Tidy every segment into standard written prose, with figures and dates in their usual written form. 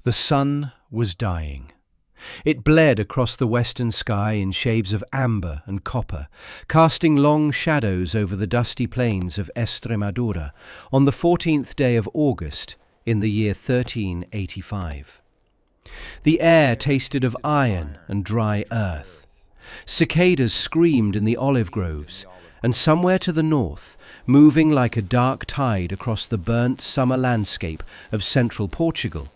The sun was dying. It bled across the western sky in shades of amber and copper, casting long shadows over the dusty plains of Extremadura on the 14th day of August in the year 1385. The air tasted of iron and dry earth. Cicadas screamed in the olive groves, and somewhere to the north, moving like a dark tide across the burnt summer landscape of central Portugal,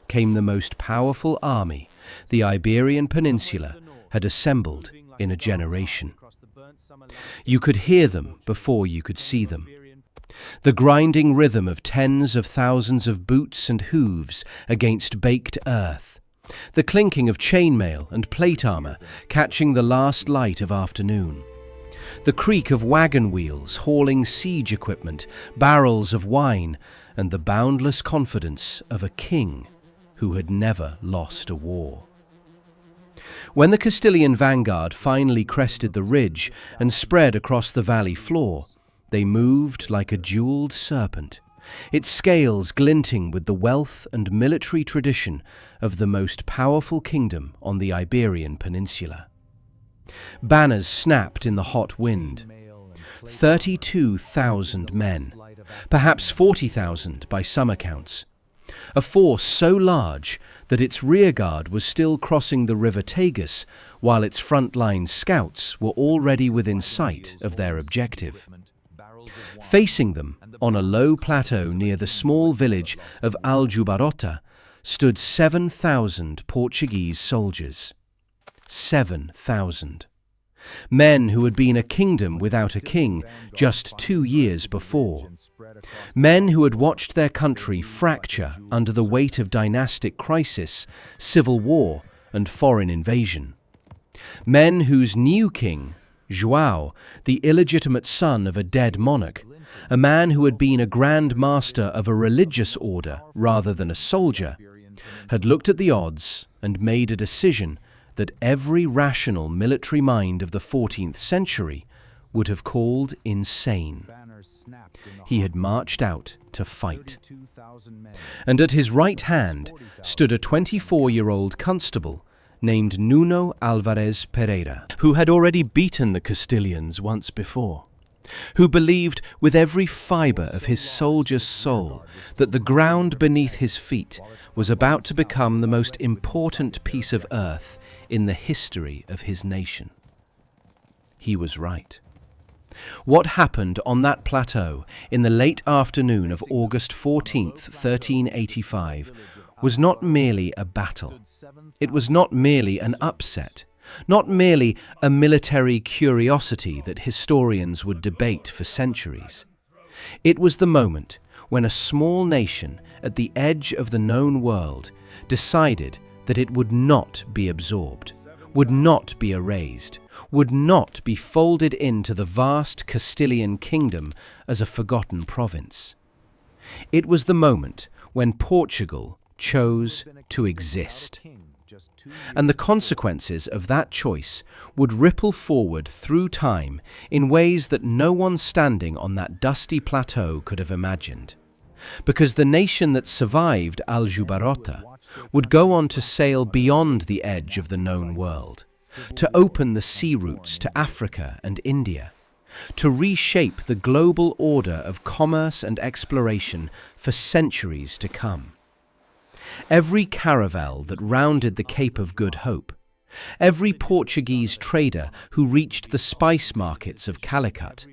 came the most powerful army the Iberian Peninsula had assembled in a generation. You could hear them before you could see them. The grinding rhythm of tens of thousands of boots and hooves against baked earth. The clinking of chainmail and plate armour catching the last light of afternoon. The creak of wagon wheels hauling siege equipment, barrels of wine, and the boundless confidence of a king who had never lost a war. When the Castilian vanguard finally crested the ridge and spread across the valley floor, they moved like a jeweled serpent, its scales glinting with the wealth and military tradition of the most powerful kingdom on the Iberian Peninsula. Banners snapped in the hot wind. 32,000 men, perhaps 40,000 by some accounts. A force so large that its rearguard was still crossing the river Tagus, while its front-line scouts were already within sight of their objective. Facing them, on a low plateau near the small village of Aljubarrota, stood 7,000 Portuguese soldiers. 7,000. Men who had been a kingdom without a king just 2 years before. Men who had watched their country fracture under the weight of dynastic crisis, civil war, and foreign invasion. Men whose new king, João, the illegitimate son of a dead monarch, a man who had been a grand master of a religious order rather than a soldier, had looked at the odds and made a decision that every rational military mind of the 14th century would have called insane. He had marched out to fight. And at his right hand stood a 24-year-old constable named Nuno Álvares Pereira, who had already beaten the Castilians once before, who believed with every fibre of his soldier's soul that the ground beneath his feet was about to become the most important piece of earth in the history of his nation. He was right. What happened on that plateau in the late afternoon of August 14th, 1385, was not merely a battle. It was not merely an upset, not merely a military curiosity that historians would debate for centuries. It was the moment when a small nation at the edge of the known world decided that it would not be absorbed, would not be erased, would not be folded into the vast Castilian kingdom as a forgotten province. It was the moment when Portugal chose to exist. And the consequences of that choice would ripple forward through time in ways that no one standing on that dusty plateau could have imagined. Because the nation that survived Aljubarrota would go on to sail beyond the edge of the known world, to open the sea routes to Africa and India, to reshape the global order of commerce and exploration for centuries to come. Every caravel that rounded the Cape of Good Hope, every Portuguese trader who reached the spice markets of Calicut,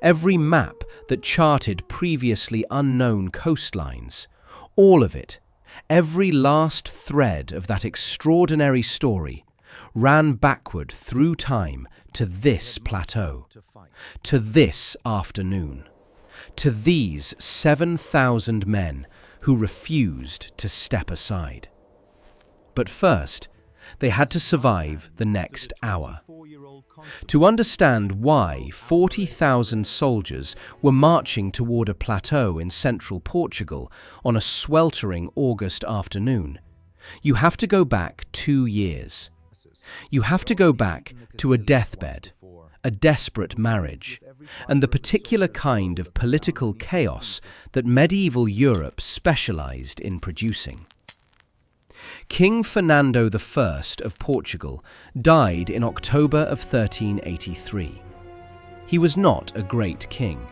every map that charted previously unknown coastlines, all of it, every last thread of that extraordinary story, ran backward through time to this plateau, to this afternoon, to these 7,000 men who refused to step aside. But first, they had to survive the next hour. To understand why 40,000 soldiers were marching toward a plateau in central Portugal on a sweltering August afternoon, you have to go back 2 years. You have to go back to a deathbed, a desperate marriage, and the particular kind of political chaos that medieval Europe specialized in producing. King Fernando I of Portugal died in October of 1383. He was not a great king.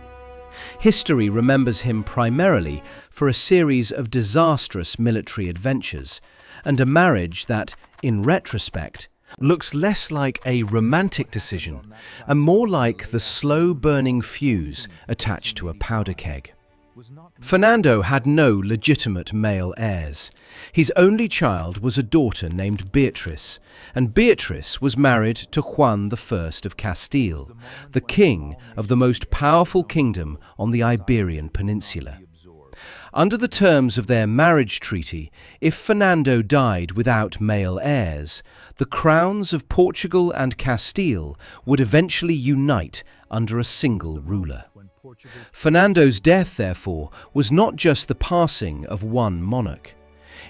History remembers him primarily for a series of disastrous military adventures and a marriage that, in retrospect, looks less like a romantic decision and more like the slow-burning fuse attached to a powder keg. Fernando had no legitimate male heirs. His only child was a daughter named Beatrice, and Beatrice was married to Juan I of Castile, the king of the most powerful kingdom on the Iberian Peninsula. Under the terms of their marriage treaty, if Fernando died without male heirs, the crowns of Portugal and Castile would eventually unite under a single ruler. Fernando's death, therefore, was not just the passing of one monarch.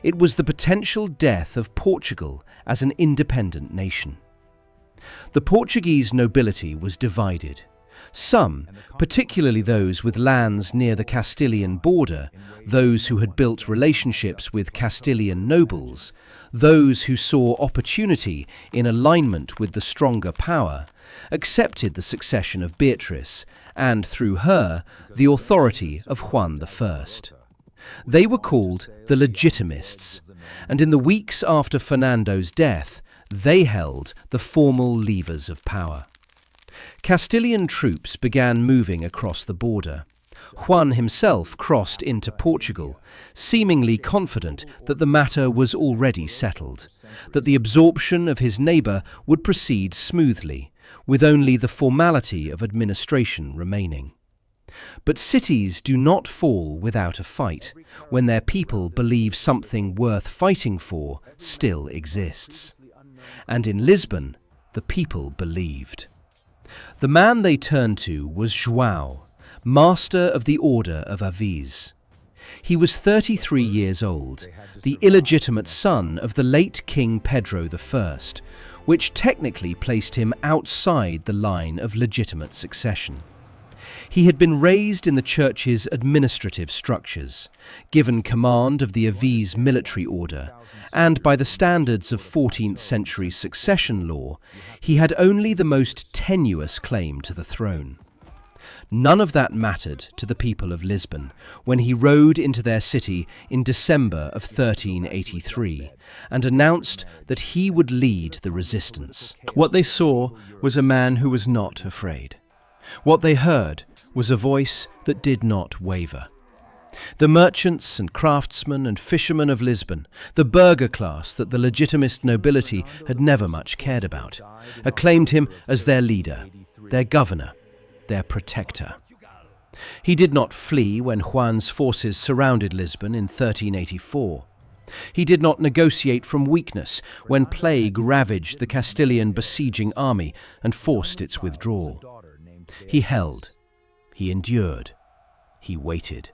It was the potential death of Portugal as an independent nation. The Portuguese nobility was divided. Some, particularly those with lands near the Castilian border, those who had built relationships with Castilian nobles, those who saw opportunity in alignment with the stronger power, accepted the succession of Beatrice and, through her, the authority of Juan I. They were called the Legitimists, and in the weeks after Fernando's death, they held the formal levers of power. Castilian troops began moving across the border. Juan himself crossed into Portugal, seemingly confident that the matter was already settled, that the absorption of his neighbour would proceed smoothly, with only the formality of administration remaining. But cities do not fall without a fight, when their people believe something worth fighting for still exists. And in Lisbon, the people believed. The man they turned to was João, Master of the Order of Aviz. He was 33 years old, the illegitimate son of the late King Pedro I, which technically placed him outside the line of legitimate succession. He had been raised in the church's administrative structures, given command of the Aviz military order, and by the standards of 14th century succession law, he had only the most tenuous claim to the throne. None of that mattered to the people of Lisbon when he rode into their city in December of 1383 and announced that he would lead the resistance. What they saw was a man who was not afraid. What they heard was a voice that did not waver. The merchants and craftsmen and fishermen of Lisbon, the burgher class that the legitimist nobility had never much cared about, acclaimed him as their leader, their governor, their protector. He did not flee when Juan's forces surrounded Lisbon in 1384. He did not negotiate from weakness when plague ravaged the Castilian besieging army and forced its withdrawal. He held, he endured, he waited.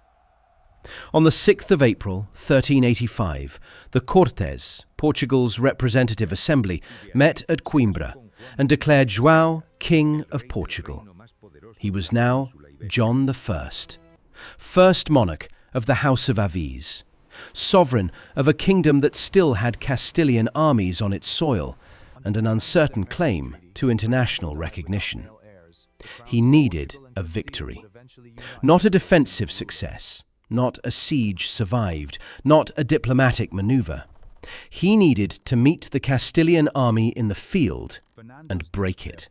On the 6th of April, 1385, the Cortes, Portugal's representative assembly, met at Coimbra and declared João King of Portugal. He was now John I, first monarch of the House of Aviz, sovereign of a kingdom that still had Castilian armies on its soil and an uncertain claim to international recognition. He needed a victory, not a defensive success, not a siege survived, not a diplomatic maneuver. He needed to meet the Castilian army in the field and break it.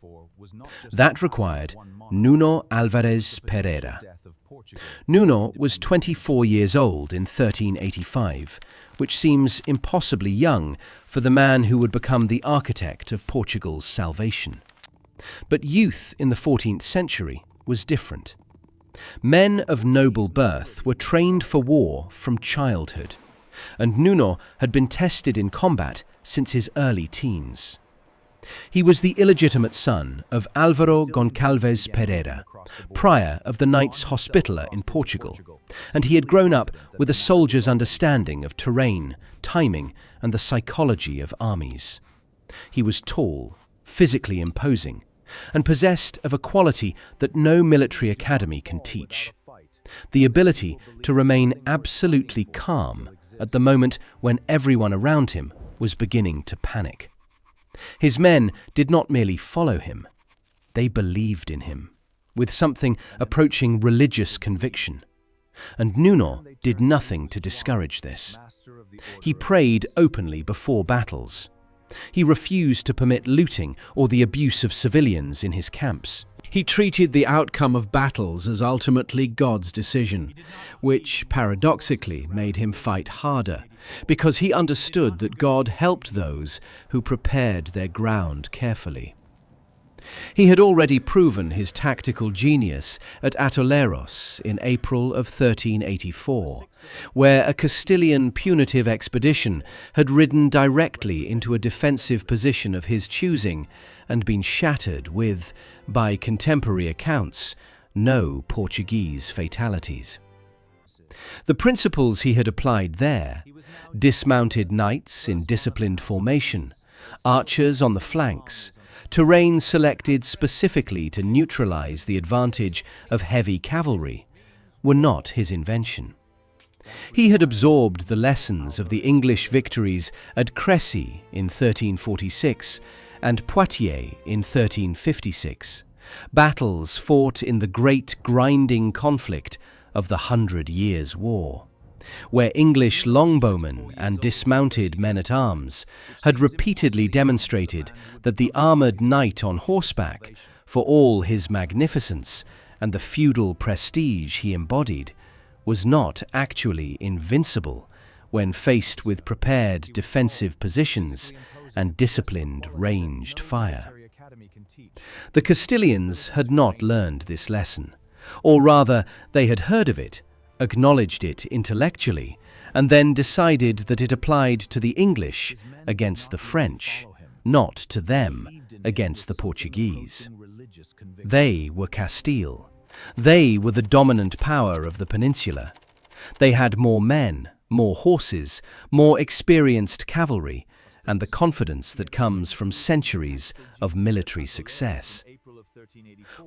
That required Nuno Álvares Pereira. Nuno was 24 years old in 1385, which seems impossibly young for the man who would become the architect of Portugal's salvation. But youth in the 14th century was different. Men of noble birth were trained for war from childhood, and Nuno had been tested in combat since his early teens. He was the illegitimate son of Álvaro Goncalves Pereira, prior of the Knights Hospitaller in Portugal, and he had grown up with a soldier's understanding of terrain, timing, and the psychology of armies. He was tall, physically imposing, and possessed of a quality that no military academy can teach: the ability to remain absolutely calm at the moment when everyone around him was beginning to panic. His men did not merely follow him, they believed in him, with something approaching religious conviction. And Nuno did nothing to discourage this. He prayed openly before battles. He refused to permit looting or the abuse of civilians in his camps. He treated the outcome of battles as ultimately God's decision, which paradoxically made him fight harder, because he understood that God helped those who prepared their ground carefully. He had already proven his tactical genius at Atoleiros in April of 1384, where a Castilian punitive expedition had ridden directly into a defensive position of his choosing and been shattered with, by contemporary accounts, no Portuguese fatalities. The principles he had applied there, dismounted knights in disciplined formation, archers on the flanks, terrain selected specifically to neutralize the advantage of heavy cavalry, were not his invention. He had absorbed the lessons of the English victories at Crécy in 1346 and Poitiers in 1356, battles fought in the great grinding conflict of the 100 Years' War, where English longbowmen and dismounted men-at-arms had repeatedly demonstrated that the armoured knight on horseback, for all his magnificence and the feudal prestige he embodied, was not actually invincible when faced with prepared defensive positions and disciplined ranged fire. The Castilians had not learned this lesson, or rather they had heard of it, acknowledged it intellectually, and then decided that it applied to the English against the French, not to them against the Portuguese. They were Castile. They were the dominant power of the peninsula. They had more men, more horses, more experienced cavalry, and the confidence that comes from centuries of military success.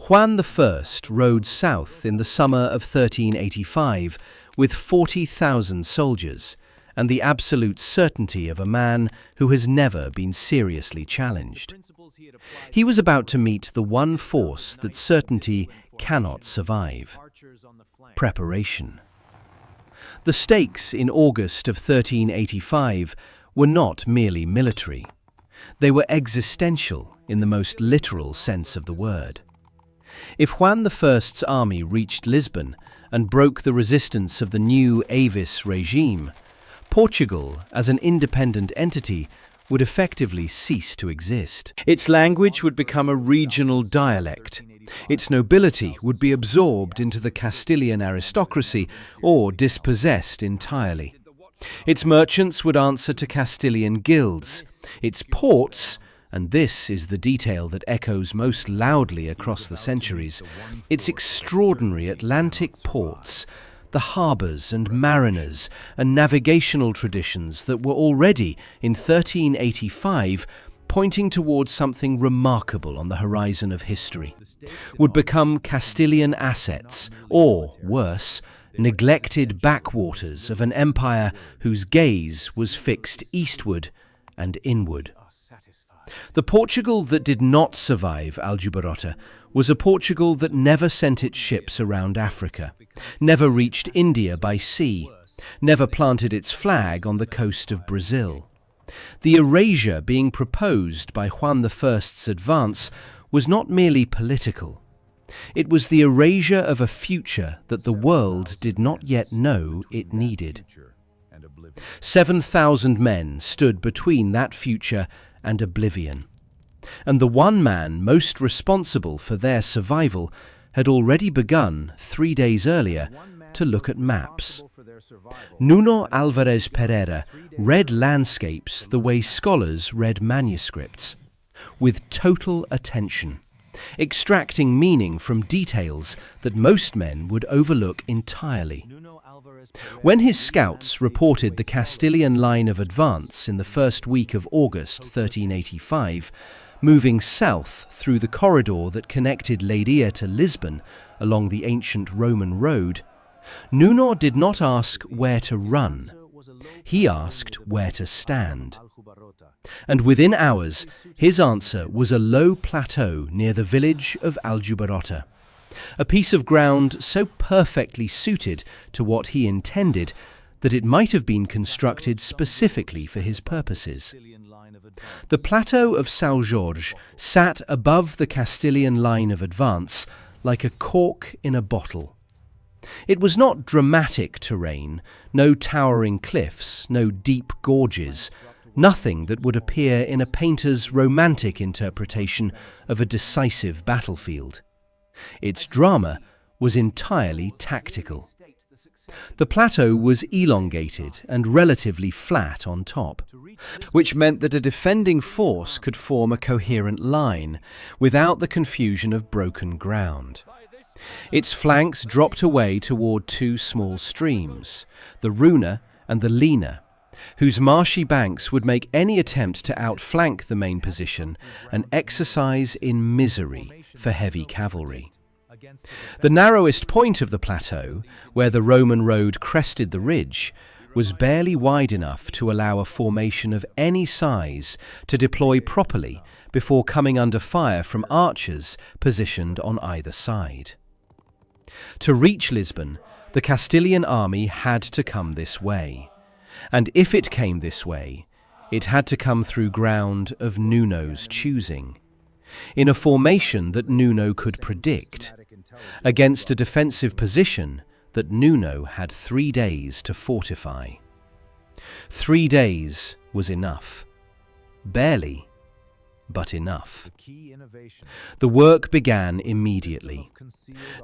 Juan I rode south in the summer of 1385 with 40,000 soldiers and the absolute certainty of a man who has never been seriously challenged. He was about to meet the one force that certainty cannot survive: preparation. The stakes in August of 1385 were not merely military. They were existential in the most literal sense of the word. If Juan I's army reached Lisbon and broke the resistance of the new Avis regime, Portugal, as an independent entity, would effectively cease to exist. Its language would become a regional dialect. Its nobility would be absorbed into the Castilian aristocracy or dispossessed entirely. Its merchants would answer to Castilian guilds. Its ports, and this is the detail that echoes most loudly across the centuries, its extraordinary Atlantic ports, the harbours and mariners and navigational traditions that were already, in 1385, pointing towards something remarkable on the horizon of history, would become Castilian assets, or, worse, neglected backwaters of an empire whose gaze was fixed eastward and inward. The Portugal that did not survive Aljubarrota was a Portugal that never sent its ships around Africa, never reached India by sea, never planted its flag on the coast of Brazil. The erasure being proposed by Juan I's advance was not merely political. It was the erasure of a future that the world did not yet know it needed. 7,000 men stood between that future and oblivion, and the one man most responsible for their survival had already begun 3 days earlier to look at maps. Nuno Álvares Pereira read landscapes the way scholars read manuscripts, with total attention, extracting meaning from details that most men would overlook entirely. When his scouts reported the Castilian line of advance in the first week of August 1385, moving south through the corridor that connected Leiria to Lisbon along the ancient Roman road, Nuno did not ask where to run, He asked where to stand. And within hours, his answer was a low plateau near the village of Aljubarrota, a piece of ground so perfectly suited to what he intended that it might have been constructed specifically for his purposes. The plateau of São Jorge sat above the Castilian line of advance like a cork in a bottle. It was not dramatic terrain, no towering cliffs, no deep gorges, nothing that would appear in a painter's romantic interpretation of a decisive battlefield. Its drama was entirely tactical. The plateau was elongated and relatively flat on top, which meant that a defending force could form a coherent line without the confusion of broken ground. Its flanks dropped away toward two small streams, the Runa and the Lena, whose marshy banks would make any attempt to outflank the main position an exercise in misery for heavy cavalry. The narrowest point of the plateau, where the Roman road crested the ridge, was barely wide enough to allow a formation of any size to deploy properly before coming under fire from archers positioned on either side. To reach Lisbon, the Castilian army had to come this way, and if it came this way, it had to come through ground of Nuno's choosing, in a formation that Nuno could predict, against a defensive position that Nuno had 3 days to fortify. 3 days was enough. Barely, but enough. The work began immediately.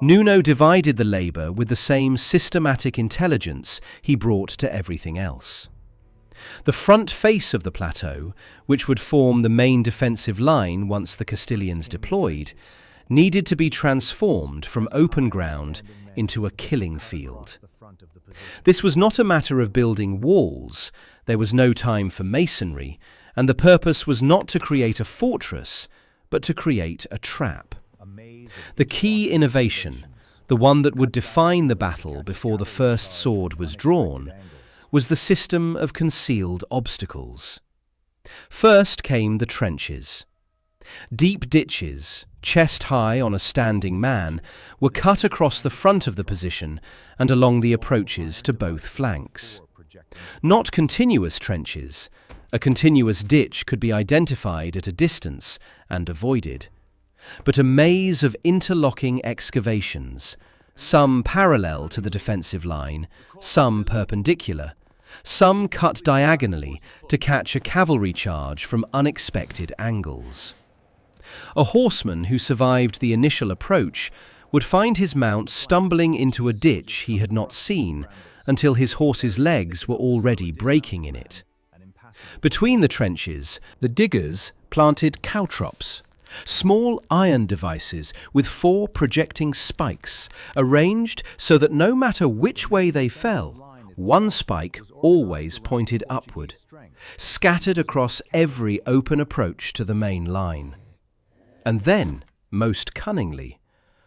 Nuno divided the labour with the same systematic intelligence he brought to everything else. The front face of the plateau, which would form the main defensive line once the Castilians deployed, needed to be transformed from open ground into a killing field. This was not a matter of building walls. There was no time for masonry, and the purpose was not to create a fortress, but to create a trap. The key innovation, the one that would define the battle before the first sword was drawn, was the system of concealed obstacles. First came the trenches. Deep ditches, chest high on a standing man, were cut across the front of the position and along the approaches to both flanks. Not continuous trenches. A continuous ditch could be identified at a distance and avoided, but a maze of interlocking excavations, some parallel to the defensive line, some perpendicular, some cut diagonally to catch a cavalry charge from unexpected angles. A horseman who survived the initial approach would find his mount stumbling into a ditch he had not seen until his horse's legs were already breaking in it. Between the trenches, the diggers planted caltrops, small iron devices with 4 projecting spikes, arranged so that no matter which way they fell, one spike always pointed upward, scattered across every open approach to the main line. And then, most cunningly,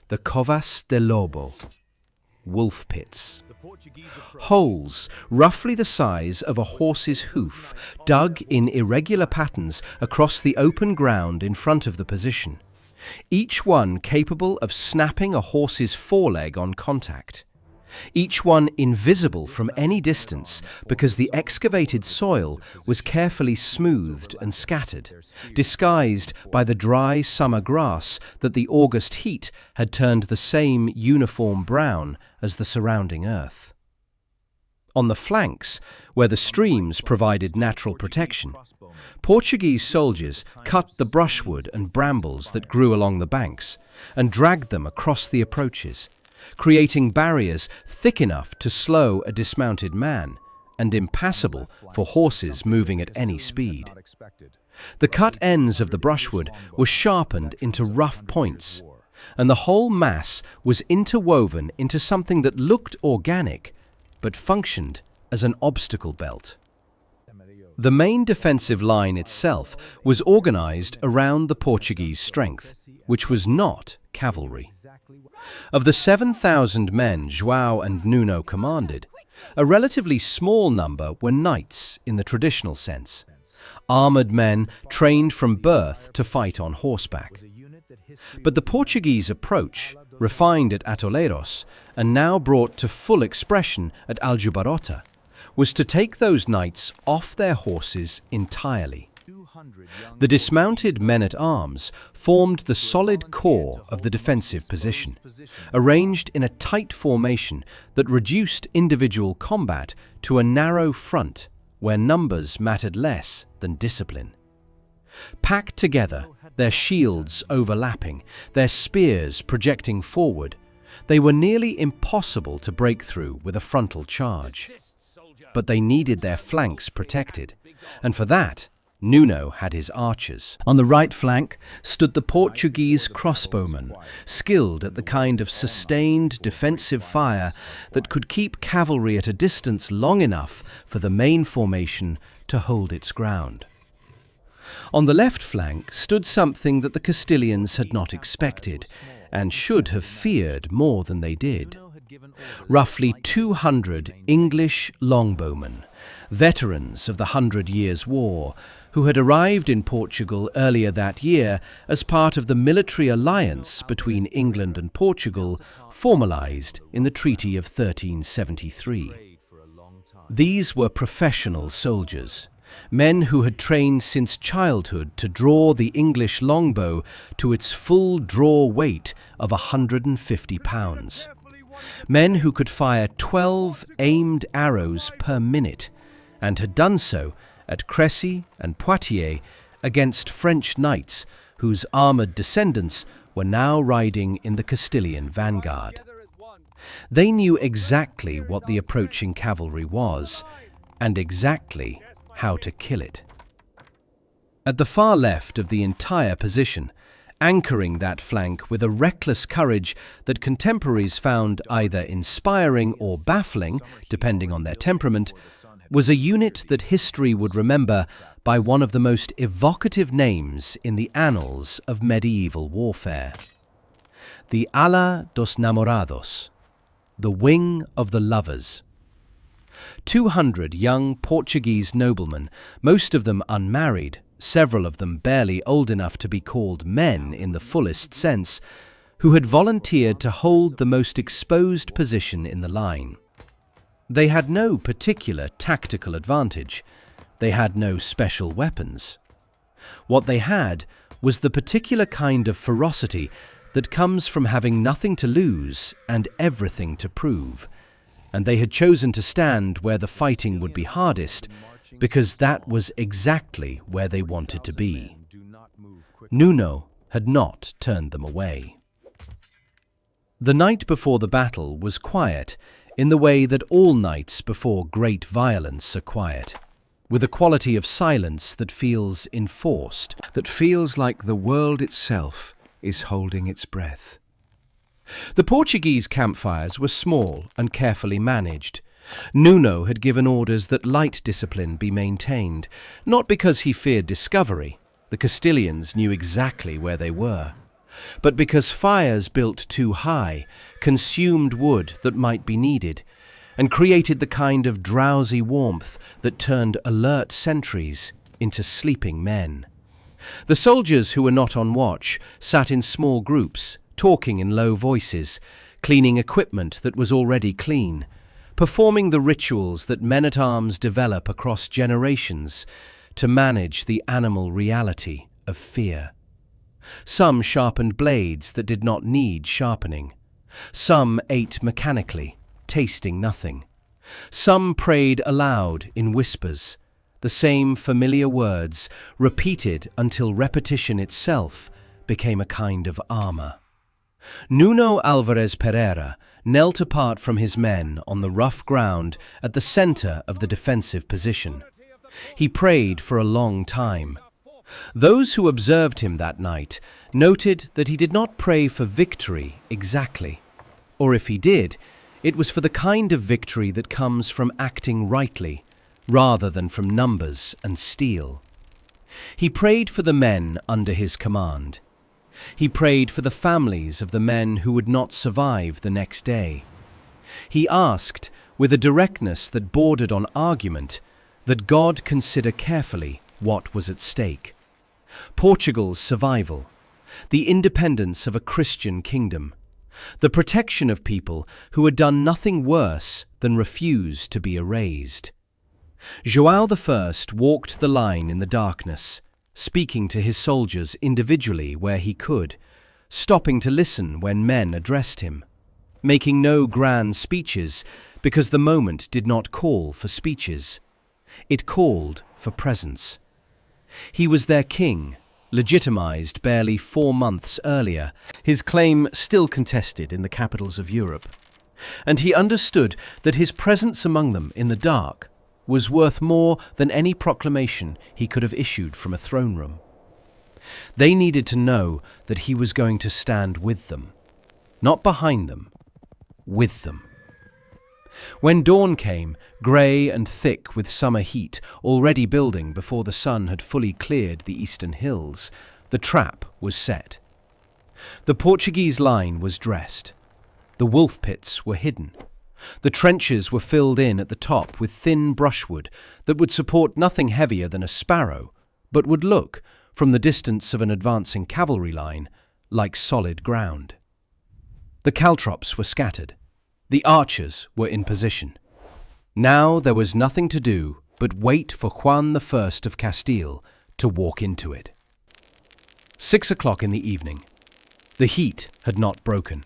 the covas de lobo, wolf pits. Holes roughly the size of a horse's hoof, dug in irregular patterns across the open ground in front of the position, each one capable of snapping a horse's foreleg on contact. Each one invisible from any distance because the excavated soil was carefully smoothed and scattered, disguised by the dry summer grass that the August heat had turned the same uniform brown as the surrounding earth. On the flanks, where the streams provided natural protection, Portuguese soldiers cut the brushwood and brambles that grew along the banks and dragged them across the approaches, creating barriers thick enough to slow a dismounted man and impassable for horses moving at any speed. The cut ends of the brushwood were sharpened into rough points, and the whole mass was interwoven into something that looked organic but functioned as an obstacle belt. The main defensive line itself was organized around the Portuguese strength, which was not cavalry. Of the 7,000 men João and Nuno commanded, A relatively small number were knights in the traditional sense, armoured men trained from birth to fight on horseback. But the Portuguese approach, refined at Atoleiros and now brought to full expression at Aljubarrota, was to take those knights off their horses entirely. The dismounted men-at-arms formed the solid core of the defensive position, arranged in a tight formation that reduced individual combat to a narrow front where numbers mattered less than discipline. Packed together, their shields overlapping, their spears projecting forward, they were nearly impossible to break through with a frontal charge. But they needed their flanks protected, and for that, Nuno had his archers. On the right flank stood the Portuguese crossbowmen, skilled at the kind of sustained defensive fire that could keep cavalry at a distance long enough for the main formation to hold its ground. On the left flank stood something that the Castilians had not expected, and should have feared more than they did. Roughly 200 English longbowmen, veterans of the 100 Years' War, who had arrived in Portugal earlier that year as part of the military alliance between England and Portugal, formalised in the Treaty of 1373. These were professional soldiers, men who had trained since childhood to draw the English longbow to its full draw weight of 150 pounds. Men who could fire 12 aimed arrows per minute, and had done so at Crécy and Poitiers against French knights whose armoured descendants were now riding in the Castilian vanguard. They knew exactly what the approaching cavalry was, and exactly how to kill it. At the far left of the entire position, anchoring that flank with a reckless courage that contemporaries found either inspiring or baffling, depending on their temperament, was a unit that history would remember by one of the most evocative names in the annals of medieval warfare: the Ala dos Namorados, the Wing of the Lovers. 200 young Portuguese noblemen, most of them unmarried, several of them barely old enough to be called men in the fullest sense, who had volunteered to hold the most exposed position in the line. They had no particular tactical advantage. They had no special weapons. What they had was the particular kind of ferocity that comes from having nothing to lose and everything to prove, and they had chosen to stand where the fighting would be hardest, because that was exactly where they wanted to be. Nuno had not turned them away. The night before the battle was quiet, in the way that all nights before great violence are quiet, with a quality of silence that feels enforced, that feels like the world itself is holding its breath. The Portuguese campfires were small and carefully managed. Nuno had given orders that light discipline be maintained, not because he feared discovery — the Castilians knew exactly where they were — but because fires built too high consumed wood that might be needed, and created the kind of drowsy warmth that turned alert sentries into sleeping men. The soldiers who were not on watch sat in small groups, talking in low voices, cleaning equipment that was already clean, performing the rituals that men-at-arms develop across generations to manage the animal reality of fear. Some sharpened blades that did not need sharpening. Some ate mechanically, tasting nothing. Some prayed aloud in whispers, the same familiar words repeated until repetition itself became a kind of armour. Nuno Álvares Pereira knelt apart from his men on the rough ground at the centre of the defensive position. He prayed for a long time. Those who observed him that night noted that he did not pray for victory exactly, or if he did, it was for the kind of victory that comes from acting rightly, rather than from numbers and steel. He prayed for the men under his command. He prayed for the families of the men who would not survive the next day. He asked with a directness that bordered on argument, that God consider carefully what was at stake. Portugal's survival, the independence of a Christian kingdom, the protection of people who had done nothing worse than refuse to be erased. João I walked the line in the darkness, speaking to his soldiers individually where he could, stopping to listen when men addressed him, making no grand speeches because the moment did not call for speeches. It called for presence. He was their king, legitimized barely 4 months earlier, his claim still contested in the capitals of Europe. And he understood that his presence among them in the dark was worth more than any proclamation he could have issued from a throne room. They needed to know that he was going to stand with them, not behind them, with them. When dawn came, grey and thick with summer heat already building before the sun had fully cleared the eastern hills, the trap was set. The Portuguese line was dressed. The wolf pits were hidden. The trenches were filled in at the top with thin brushwood that would support nothing heavier than a sparrow, but would look, from the distance of an advancing cavalry line, like solid ground. The caltrops were scattered. The archers were in position. Now there was nothing to do but wait for Juan I of Castile to walk into it. 6 o'clock in the evening. The heat had not broken.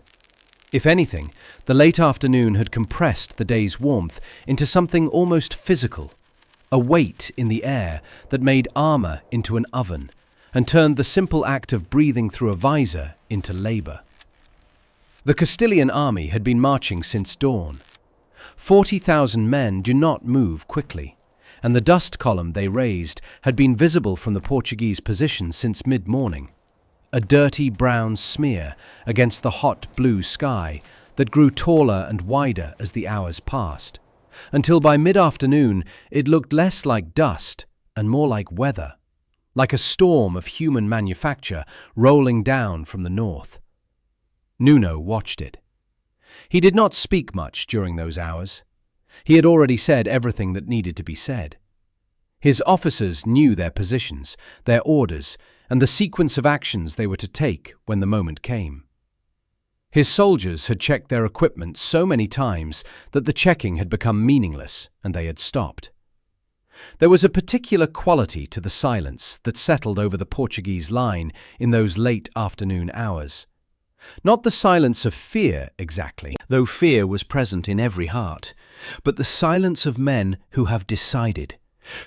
If anything, the late afternoon had compressed the day's warmth into something almost physical, a weight in the air that made armor into an oven and turned the simple act of breathing through a visor into labor. The Castilian army had been marching since dawn. 40,000 men do not move quickly, and the dust column they raised had been visible from the Portuguese position since mid-morning, a dirty brown smear against the hot blue sky that grew taller and wider as the hours passed, until by mid-afternoon it looked less like dust and more like weather, like a storm of human manufacture rolling down from the north. Nuno watched it. He did not speak much during those hours. He had already said everything that needed to be said. His officers knew their positions, their orders, and the sequence of actions they were to take when the moment came. His soldiers had checked their equipment so many times that the checking had become meaningless and they had stopped. There was a particular quality to the silence that settled over the Portuguese line in those late afternoon hours. Not the silence of fear exactly, though fear was present in every heart, but the silence of men who have decided,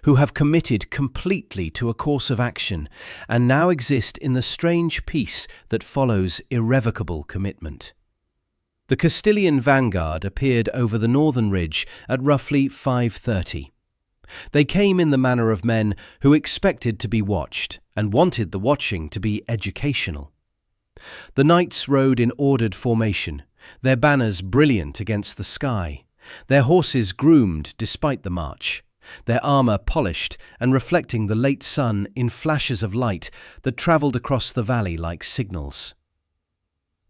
who have committed completely to a course of action, and now exist in the strange peace that follows irrevocable commitment. The Castilian vanguard appeared over the northern ridge at roughly 5:30. They came in the manner of men who expected to be watched and wanted the watching to be educational. The knights rode in ordered formation, their banners brilliant against the sky, their horses groomed despite the march, their armor polished and reflecting the late sun in flashes of light that travelled across the valley like signals.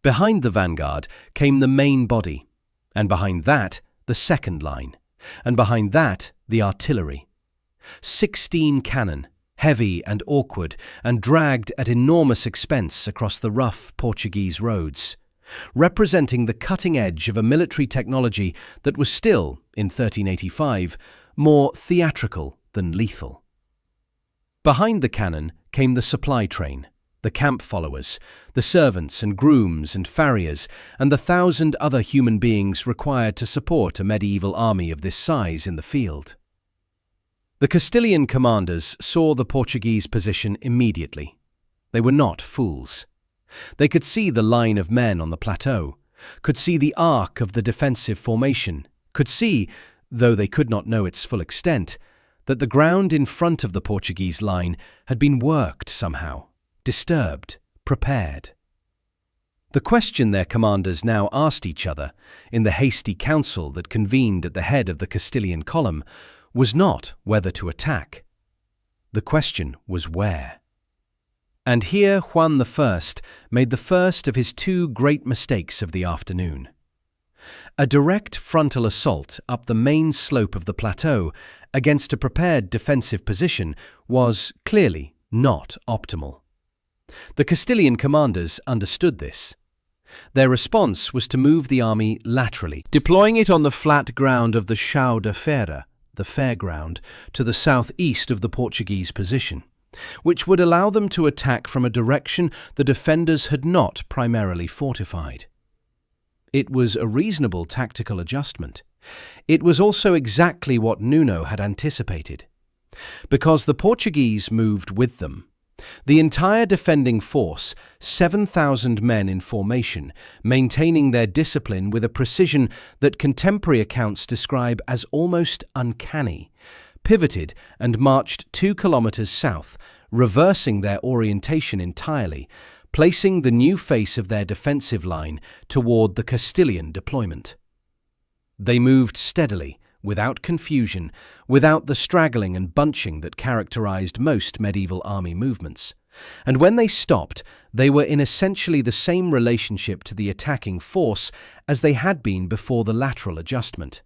Behind the vanguard came the main body, and behind that the second line, and behind that the artillery. 16 cannon, heavy and awkward, and dragged at enormous expense across the rough Portuguese roads, representing the cutting edge of a military technology that was still, in 1385, more theatrical than lethal. Behind the cannon came the supply train, the camp followers, the servants and grooms and farriers, and the 1,000 other human beings required to support a medieval army of this size in the field. The Castilian commanders saw the Portuguese position immediately. They were not fools. They could see the line of men on the plateau, could see the arc of the defensive formation, could see, though they could not know its full extent, that the ground in front of the Portuguese line had been worked somehow, disturbed, prepared. The question their commanders now asked each other, in the hasty council that convened at the head of the Castilian column, was not whether to attack. The question was where. And here Juan I made the first of his 2 great mistakes of the afternoon. A direct frontal assault up the main slope of the plateau against a prepared defensive position was clearly not optimal. The Castilian commanders understood this. Their response was to move the army laterally, deploying it on the flat ground of the Chão da Feira, the fairground, to the southeast of the Portuguese position, which would allow them to attack from a direction the defenders had not primarily fortified. It was a reasonable tactical adjustment. It was also exactly what Nuno had anticipated. Because the Portuguese moved with them, the entire defending force, 7,000 men in formation, maintaining their discipline with a precision that contemporary accounts describe as almost uncanny, pivoted and marched 2 kilometers south, reversing their orientation entirely, placing the new face of their defensive line toward the Castilian deployment. They moved steadily, without confusion, without the straggling and bunching that characterized most medieval army movements. And when they stopped, they were in essentially the same relationship to the attacking force as they had been before the lateral adjustment.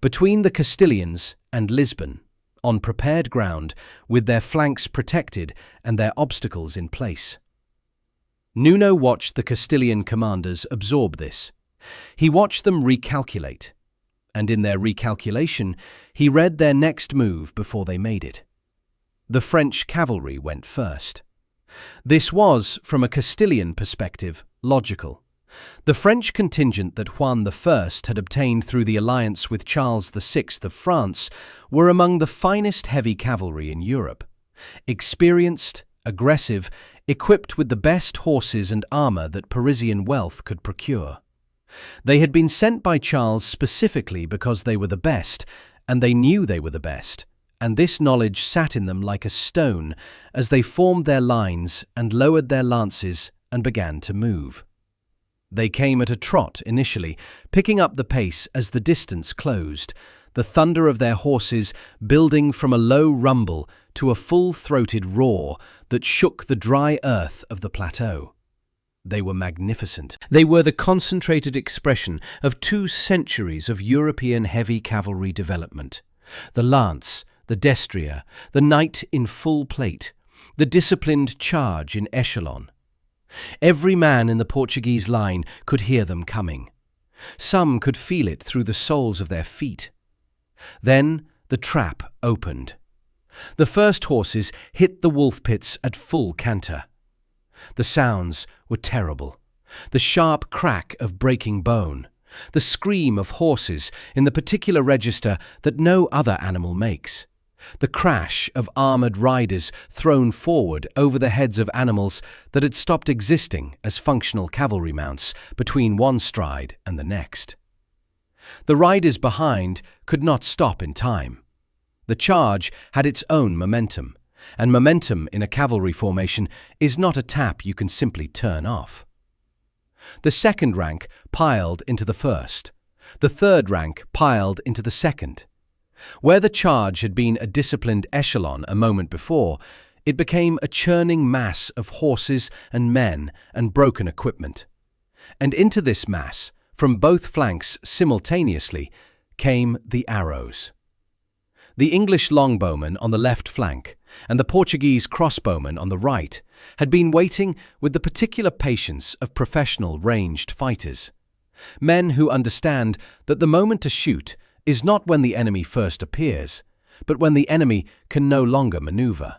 Between the Castilians and Lisbon, on prepared ground, with their flanks protected and their obstacles in place. Nuno watched the Castilian commanders absorb this. He watched them recalculate. And in their recalculation, he read their next move before they made it. The French cavalry went first. This was, from a Castilian perspective, logical. The French contingent that Juan I had obtained through the alliance with Charles VI of France were among the finest heavy cavalry in Europe. Experienced, aggressive, equipped with the best horses and armor that Parisian wealth could procure. They had been sent by Charles specifically because they were the best, and they knew they were the best, and this knowledge sat in them like a stone as they formed their lines and lowered their lances and began to move. They came at a trot initially, picking up the pace as the distance closed, the thunder of their horses building from a low rumble to a full-throated roar that shook the dry earth of the plateau. They were magnificent. They were the concentrated expression of 2 centuries of European heavy cavalry development. The lance, the destrier, the knight in full plate, the disciplined charge in echelon. Every man in the Portuguese line could hear them coming. Some could feel it through the soles of their feet. Then the trap opened. The first horses hit the wolf pits at full canter. The sounds were terrible. The sharp crack of breaking bone, the scream of horses in the particular register that no other animal makes, the crash of armored riders thrown forward over the heads of animals that had stopped existing as functional cavalry mounts between one stride and the next. The riders behind could not stop in time. The charge had its own momentum, and momentum in a cavalry formation is not a tap you can simply turn off. The second rank piled into the first. The third rank piled into the second. Where the charge had been a disciplined echelon a moment before, it became a churning mass of horses and men and broken equipment. And into this mass, from both flanks simultaneously, came the arrows. The English longbowmen on the left flank and the Portuguese crossbowmen on the right had been waiting with the particular patience of professional ranged fighters. Men who understand that the moment to shoot is not when the enemy first appears, but when the enemy can no longer maneuver.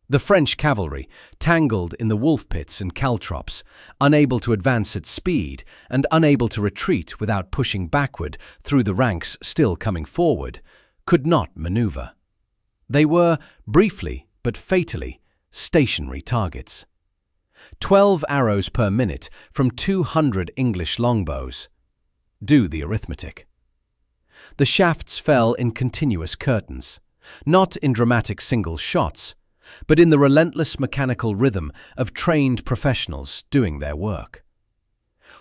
The French cavalry, tangled in the wolf pits and caltrops, unable to advance at speed and unable to retreat without pushing backward through the ranks still coming forward, could not maneuver. They were, briefly but fatally, stationary targets. 12 arrows per minute from 200 English longbows. Do the arithmetic. The shafts fell in continuous curtains, not in dramatic single shots, but in the relentless mechanical rhythm of trained professionals doing their work.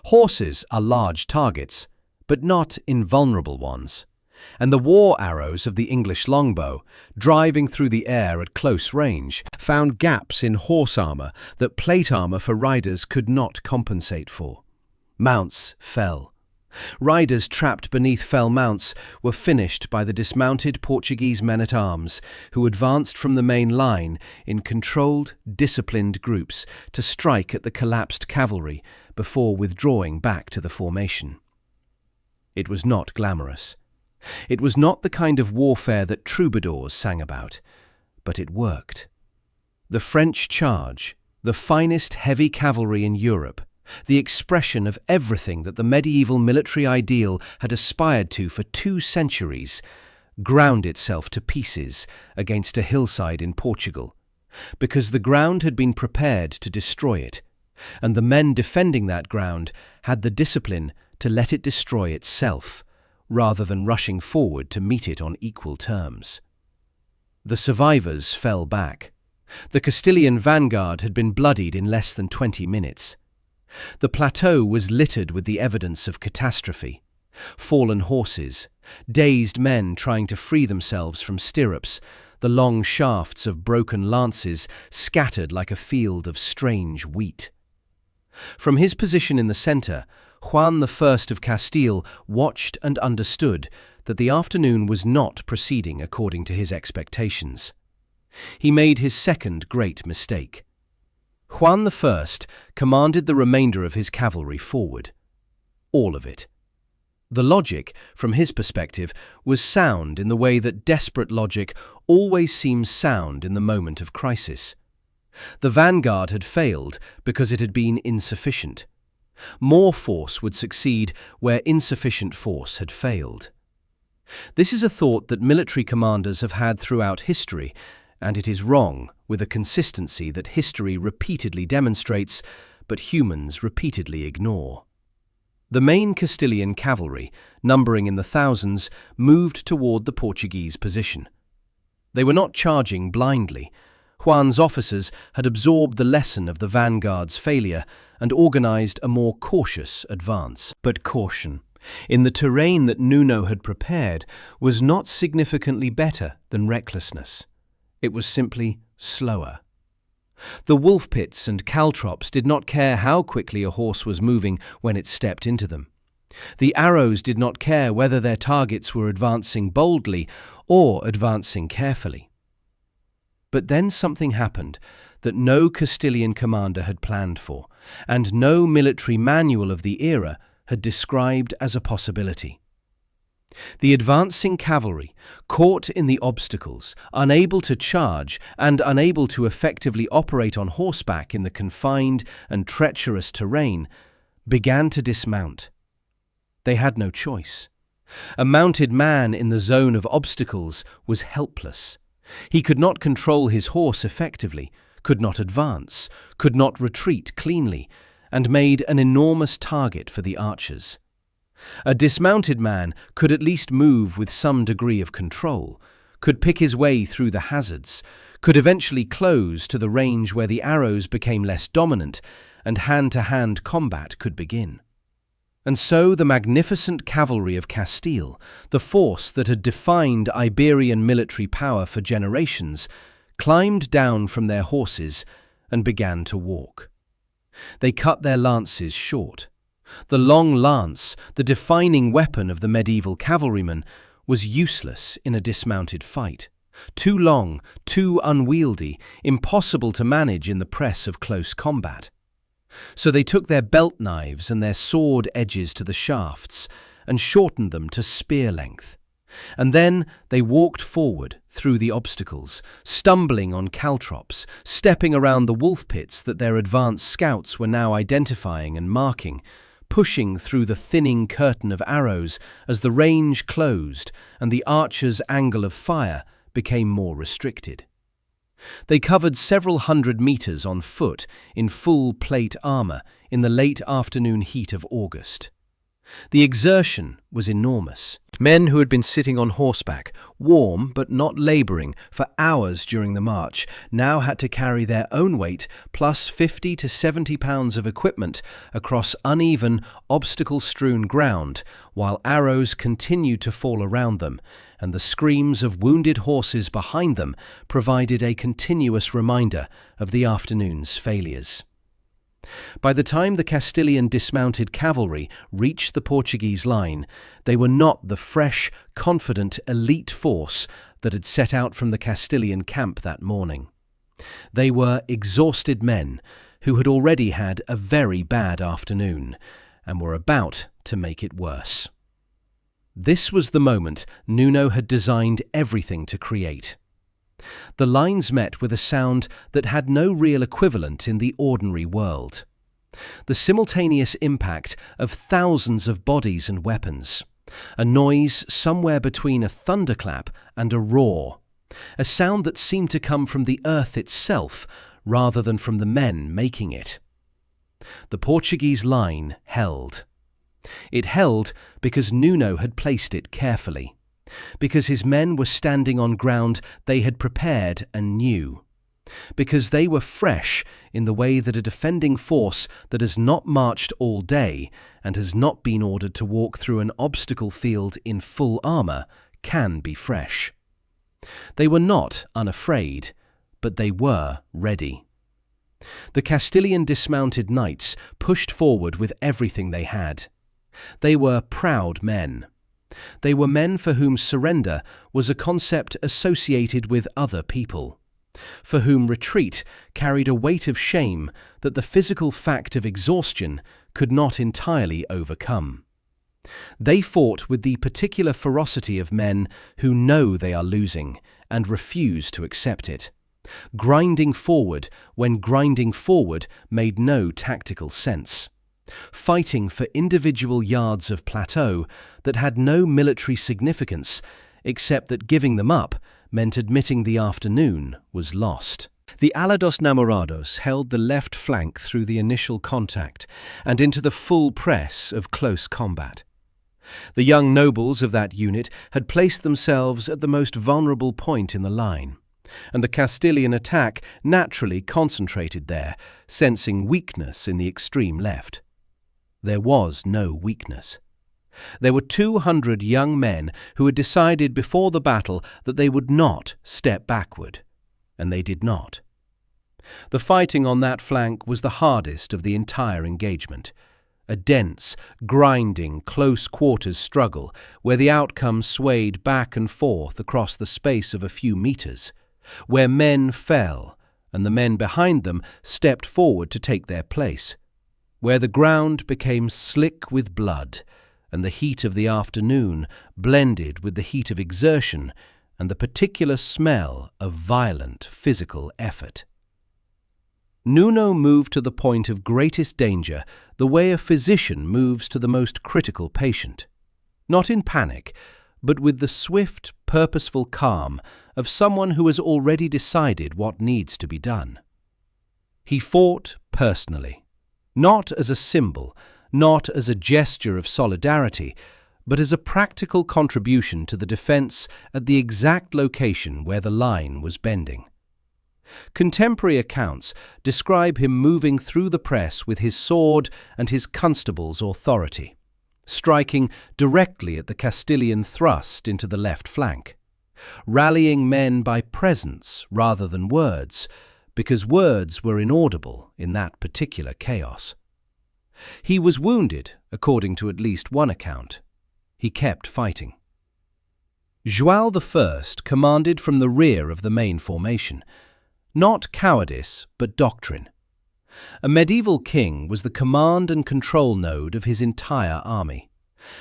Horses are large targets, but not invulnerable ones, and the war arrows of the English longbow, driving through the air at close range, found gaps in horse armour that plate armour for riders could not compensate for. Mounts fell. Riders trapped beneath fell mounts were finished by the dismounted Portuguese men-at-arms, who advanced from the main line in controlled, disciplined groups to strike at the collapsed cavalry before withdrawing back to the formation. It was not glamorous. It was not the kind of warfare that troubadours sang about, but it worked. The French charge, the finest heavy cavalry in Europe, the expression of everything that the medieval military ideal had aspired to for 2 centuries, ground itself to pieces against a hillside in Portugal, because the ground had been prepared to destroy it, and the men defending that ground had the discipline to let it destroy itself, rather than rushing forward to meet it on equal terms. The survivors fell back. The Castilian vanguard had been bloodied in less than 20 minutes. The plateau was littered with the evidence of catastrophe: fallen horses, dazed men trying to free themselves from stirrups, the long shafts of broken lances scattered like a field of strange wheat. From his position in the centre, Juan I of Castile watched and understood that the afternoon was not proceeding according to his expectations. He made his second great mistake. Juan I commanded the remainder of his cavalry forward. All of it. The logic, from his perspective, was sound in the way that desperate logic always seems sound in the moment of crisis. The vanguard had failed because it had been insufficient. More force would succeed where insufficient force had failed. This is a thought that military commanders have had throughout history, and it is wrong, with a consistency that history repeatedly demonstrates, but humans repeatedly ignore. The main Castilian cavalry, numbering in the thousands, moved toward the Portuguese position. They were not charging blindly. Juan's officers had absorbed the lesson of the vanguard's failure and organized a more cautious advance. But caution, in the terrain that Nuno had prepared, was not significantly better than recklessness. It was simply slower. The wolf pits and caltrops did not care how quickly a horse was moving when it stepped into them. The arrows did not care whether their targets were advancing boldly or advancing carefully. But then something happened that no Castilian commander had planned for, and no military manual of the era had described as a possibility. The advancing cavalry, caught in the obstacles, unable to charge and unable to effectively operate on horseback in the confined and treacherous terrain, began to dismount. They had no choice. A mounted man in the zone of obstacles was helpless. He could not control his horse effectively, could not advance, could not retreat cleanly, and made an enormous target for the archers. A dismounted man could at least move with some degree of control, could pick his way through the hazards, could eventually close to the range where the arrows became less dominant and hand-to-hand combat could begin. And so the magnificent cavalry of Castile, the force that had defined Iberian military power for generations, climbed down from their horses and began to walk. They cut their lances short. The long lance, the defining weapon of the medieval cavalryman, was useless in a dismounted fight. Too long, too unwieldy, impossible to manage in the press of close combat. So they took their belt knives and their sword edges to the shafts and shortened them to spear length. And then they walked forward through the obstacles, stumbling on caltrops, stepping around the wolf pits that their advanced scouts were now identifying and marking, pushing through the thinning curtain of arrows as the range closed and the archers' angle of fire became more restricted. They covered several hundred meters on foot in full plate armor in the late afternoon heat of August. The exertion was enormous. Men who had been sitting on horseback, warm but not laboring, for hours during the march, now had to carry their own weight plus 50 to 70 pounds of equipment across uneven, obstacle-strewn ground, while arrows continued to fall around them, and the screams of wounded horses behind them provided a continuous reminder of the afternoon's failures. By the time the Castilian dismounted cavalry reached the Portuguese line, they were not the fresh, confident, elite force that had set out from the Castilian camp that morning. They were exhausted men who had already had a very bad afternoon and were about to make it worse. This was the moment Nuno had designed everything to create. The lines met with a sound that had no real equivalent in the ordinary world. The simultaneous impact of thousands of bodies and weapons, a noise somewhere between a thunderclap and a roar, a sound that seemed to come from the earth itself rather than from the men making it. The Portuguese line held. It held because Nuno had placed it carefully, because his men were standing on ground they had prepared and knew, because they were fresh in the way that a defending force that has not marched all day and has not been ordered to walk through an obstacle field in full armour can be fresh. They were not unafraid, but they were ready. The Castilian dismounted knights pushed forward with everything they had. They were proud men. They were men for whom surrender was a concept associated with other people, for whom retreat carried a weight of shame that the physical fact of exhaustion could not entirely overcome. They fought with the particular ferocity of men who know they are losing and refuse to accept it, grinding forward when grinding forward made no tactical sense, fighting for individual yards of plateau that had no military significance except that giving them up meant admitting the afternoon was lost. The Alados Namorados held the left flank through the initial contact and into the full press of close combat. The young nobles of that unit had placed themselves at the most vulnerable point in the line, and the Castilian attack naturally concentrated there, sensing weakness in the extreme left. There was no weakness. There were 200 young men who had decided before the battle that they would not step backward, and they did not. The fighting on that flank was the hardest of the entire engagement, a dense, grinding, close-quarters struggle where the outcome swayed back and forth across the space of a few meters, where men fell and the men behind them stepped forward to take their place, where the ground became slick with blood and the heat of the afternoon blended with the heat of exertion and the particular smell of violent physical effort. Nuno moved to the point of greatest danger the way a physician moves to the most critical patient, not in panic, but with the swift, purposeful calm of someone who has already decided what needs to be done. He fought personally, not as a symbol, not as a gesture of solidarity, but as a practical contribution to the defense at the exact location where the line was bending. Contemporary accounts describe him moving through the press with his sword and his constable's authority, striking directly at the Castilian thrust into the left flank, rallying men by presence rather than words, because words were inaudible in that particular chaos. He was wounded, according to at least one account. He kept fighting. João I commanded from the rear of the main formation, not cowardice, but doctrine. A medieval king was the command and control node of his entire army,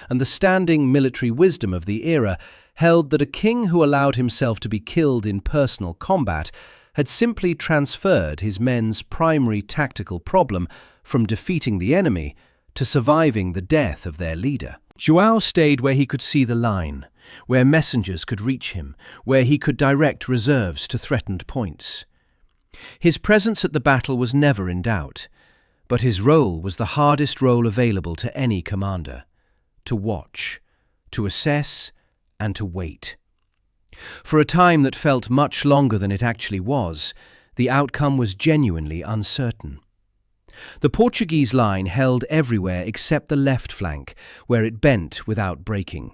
and the standing military wisdom of the era held that a king who allowed himself to be killed in personal combat had simply transferred his men's primary tactical problem from defeating the enemy to surviving the death of their leader. João stayed where he could see the line, where messengers could reach him, where he could direct reserves to threatened points. His presence at the battle was never in doubt, but his role was the hardest role available to any commander: to watch, to assess, and to wait. For a time that felt much longer than it actually was, the outcome was genuinely uncertain. The Portuguese line held everywhere except the left flank, where it bent without breaking.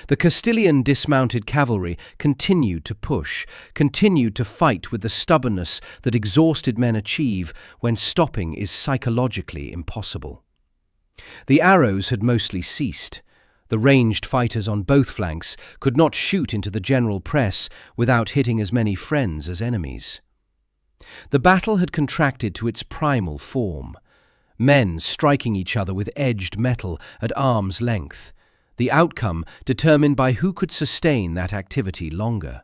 The Castilian dismounted cavalry continued to push, continued to fight with the stubbornness that exhausted men achieve when stopping is psychologically impossible. The arrows had mostly ceased. The ranged fighters on both flanks could not shoot into the general press without hitting as many friends as enemies. The battle had contracted to its primal form, men striking each other with edged metal at arm's length, the outcome determined by who could sustain that activity longer.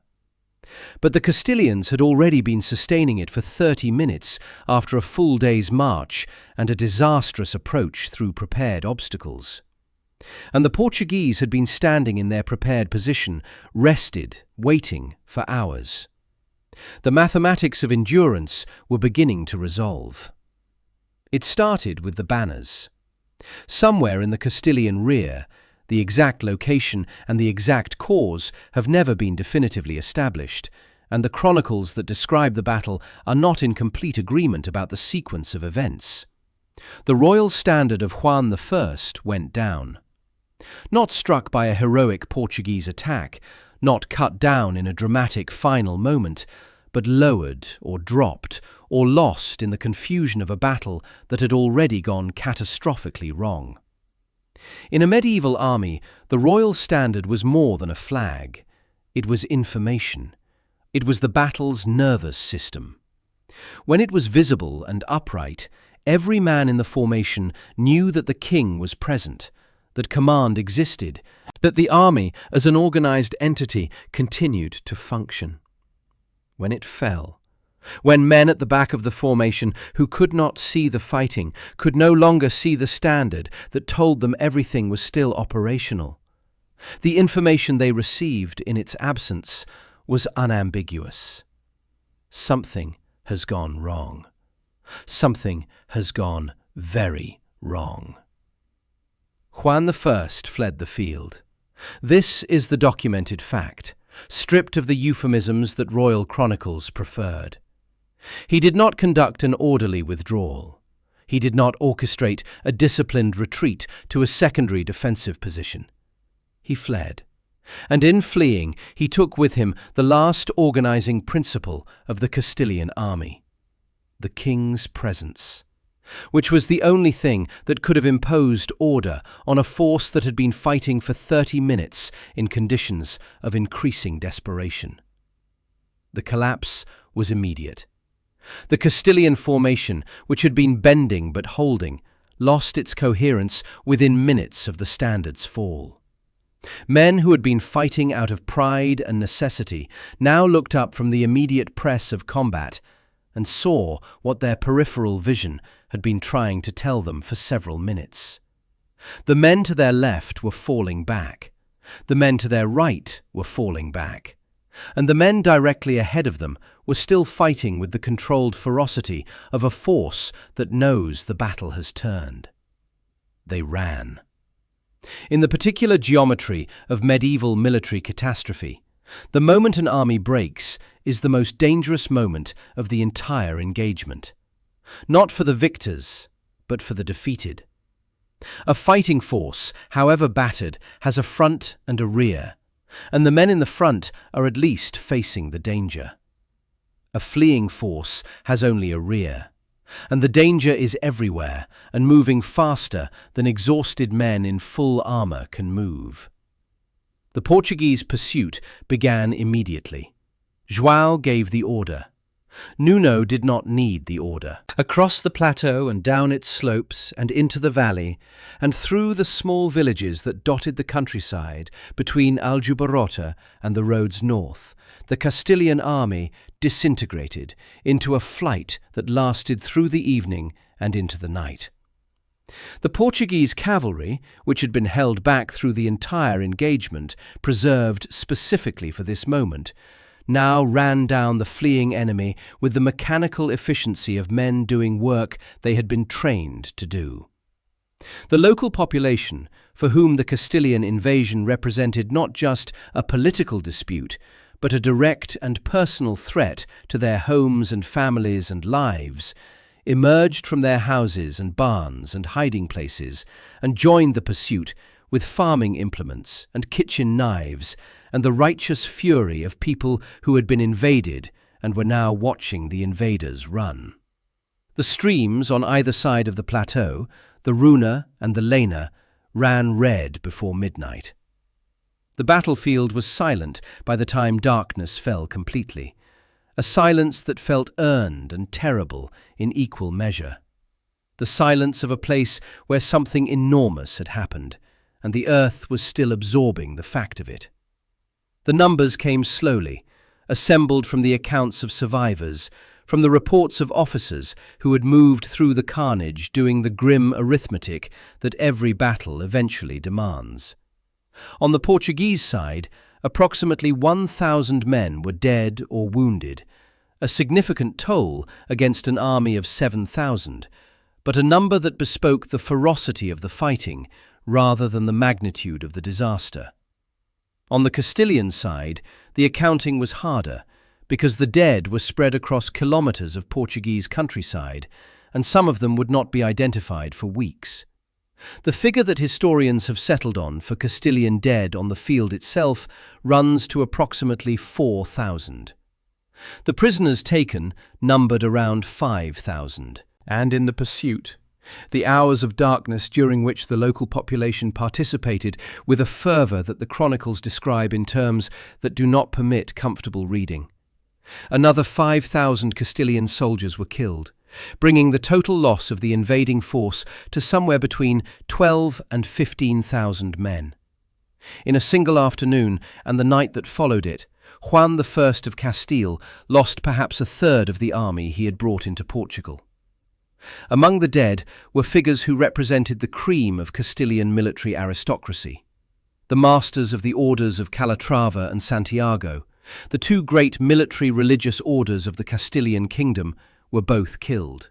But the Castilians had already been sustaining it for 30 minutes after a full day's march and a disastrous approach through prepared obstacles. And the Portuguese had been standing in their prepared position, rested, waiting for hours. The mathematics of endurance were beginning to resolve. It started with the banners. Somewhere in the Castilian rear, the exact location and the exact cause have never been definitively established, and the chronicles that describe the battle are not in complete agreement about the sequence of events. The royal standard of Juan I went down. Not struck by a heroic Portuguese attack, not cut down in a dramatic final moment, but lowered or dropped or lost in the confusion of a battle that had already gone catastrophically wrong. In a medieval army, the royal standard was more than a flag. It was information. It was the battle's nervous system. When it was visible and upright, every man in the formation knew that the king was present, that command existed, that the army as an organized entity continued to function. When it fell, when men at the back of the formation who could not see the fighting could no longer see the standard that told them everything was still operational, the information they received in its absence was unambiguous. Something has gone wrong. Something has gone very wrong. Juan I fled the field. This is the documented fact, stripped of the euphemisms that royal chronicles preferred. He did not conduct an orderly withdrawal. He did not orchestrate a disciplined retreat to a secondary defensive position. He fled, and in fleeing he took with him the last organizing principle of the Castilian army, the king's presence, which was the only thing that could have imposed order on a force that had been fighting for 30 minutes in conditions of increasing desperation. The collapse was immediate. The Castilian formation, which had been bending but holding, lost its coherence within minutes of the standard's fall. Men who had been fighting out of pride and necessity now looked up from the immediate press of combat and saw what their peripheral vision had been trying to tell them for several minutes. The men to their left were falling back. The men to their right were falling back. And the men directly ahead of them were still fighting with the controlled ferocity of a force that knows the battle has turned. They ran. In the particular geometry of medieval military catastrophe, the moment an army breaks is the most dangerous moment of the entire engagement. Not for the victors, but for the defeated. A fighting force, however battered, has a front and a rear, and the men in the front are at least facing the danger. A fleeing force has only a rear, and the danger is everywhere and moving faster than exhausted men in full armor can move. The Portuguese pursuit began immediately. João gave the order. Nuno did not need the order. Across the plateau and down its slopes and into the valley, and through the small villages that dotted the countryside between Aljubarrota and the roads north, the Castilian army disintegrated into a flight that lasted through the evening and into the night. The Portuguese cavalry, which had been held back through the entire engagement, preserved specifically for this moment, now ran down the fleeing enemy with the mechanical efficiency of men doing work they had been trained to do. The local population, for whom the Castilian invasion represented not just a political dispute, but a direct and personal threat to their homes and families and lives, emerged from their houses and barns and hiding places and joined the pursuit with farming implements and kitchen knives, and the righteous fury of people who had been invaded and were now watching the invaders run. The streams on either side of the plateau, the Runa and the Lena, ran red before midnight. The battlefield was silent by the time darkness fell completely, a silence that felt earned and terrible in equal measure. The silence of a place where something enormous had happened, and the earth was still absorbing the fact of it. The numbers came slowly, assembled from the accounts of survivors, from the reports of officers who had moved through the carnage doing the grim arithmetic that every battle eventually demands. On the Portuguese side, approximately 1,000 men were dead or wounded, a significant toll against an army of 7,000, but a number that bespoke the ferocity of the fighting rather than the magnitude of the disaster. On the Castilian side, the accounting was harder, because the dead were spread across kilometers of Portuguese countryside, and some of them would not be identified for weeks. The figure that historians have settled on for Castilian dead on the field itself runs to approximately 4,000. The prisoners taken numbered around 5,000. And in the pursuit, the hours of darkness during which the local population participated with a fervour that the chronicles describe in terms that do not permit comfortable reading. Another 5,000 Castilian soldiers were killed, bringing the total loss of the invading force to somewhere between 12 and 15,000 men. In a single afternoon and the night that followed it, Juan I of Castile lost perhaps a third of the army he had brought into Portugal. Among the dead were figures who represented the cream of Castilian military aristocracy. The masters of the orders of Calatrava and Santiago, the two great military religious orders of the Castilian kingdom, were both killed.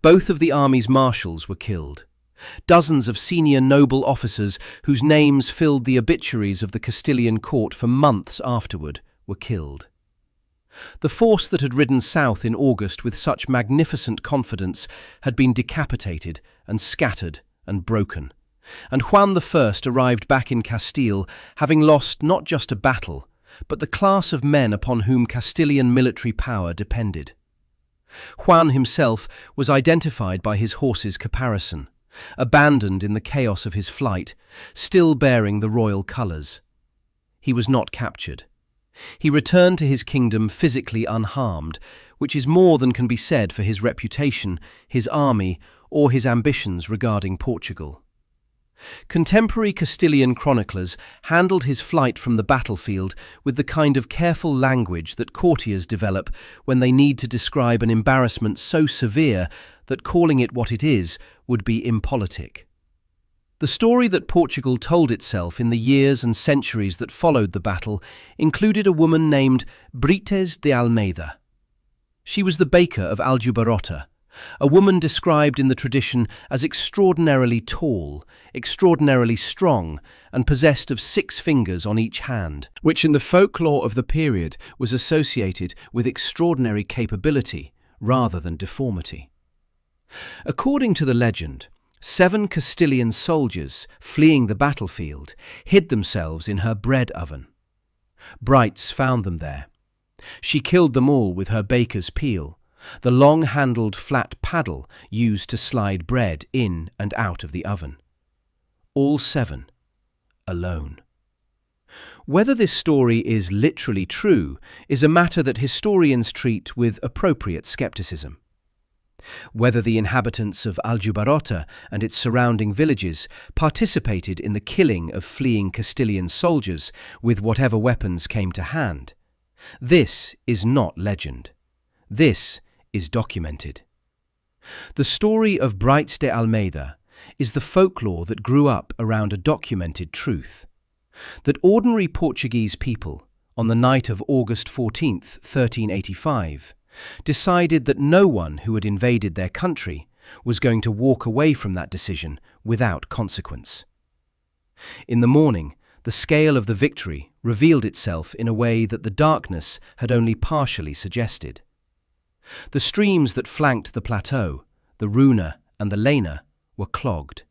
Both of the army's marshals were killed. Dozens of senior noble officers whose names filled the obituaries of the Castilian court for months afterward were killed. The force that had ridden south in August with such magnificent confidence had been decapitated and scattered and broken, and Juan I arrived back in Castile having lost not just a battle, but the class of men upon whom Castilian military power depended. Juan himself was identified by his horse's caparison, abandoned in the chaos of his flight, still bearing the royal colours. He was not captured. He returned to his kingdom physically unharmed, which is more than can be said for his reputation, his army, or his ambitions regarding Portugal. Contemporary Castilian chroniclers handled his flight from the battlefield with the kind of careful language that courtiers develop when they need to describe an embarrassment so severe that calling it what it is would be impolitic. The story that Portugal told itself in the years and centuries that followed the battle included a woman named Brites de Almeida. She was the baker of Aljubarrota, a woman described in the tradition as extraordinarily tall, extraordinarily strong, and possessed of 6 fingers on each hand, which in the folklore of the period was associated with extraordinary capability rather than deformity. According to the legend, 7 Castilian soldiers, fleeing the battlefield, hid themselves in her bread oven. Brights found them there. She killed them all with her baker's peel, the long-handled flat paddle used to slide bread in and out of the oven. All 7, alone. Whether this story is literally true is a matter that historians treat with appropriate skepticism. Whether the inhabitants of Aljubarrota and its surrounding villages participated in the killing of fleeing Castilian soldiers with whatever weapons came to hand, this is not legend. This is documented. The story of Brights de Almeida is the folklore that grew up around a documented truth, that ordinary Portuguese people, on the night of August 14th, 1385, decided that no one who had invaded their country was going to walk away from that decision without consequence. In the morning, the scale of the victory revealed itself in a way that the darkness had only partially suggested. The streams that flanked the plateau, the Runa and the Lena, were clogged.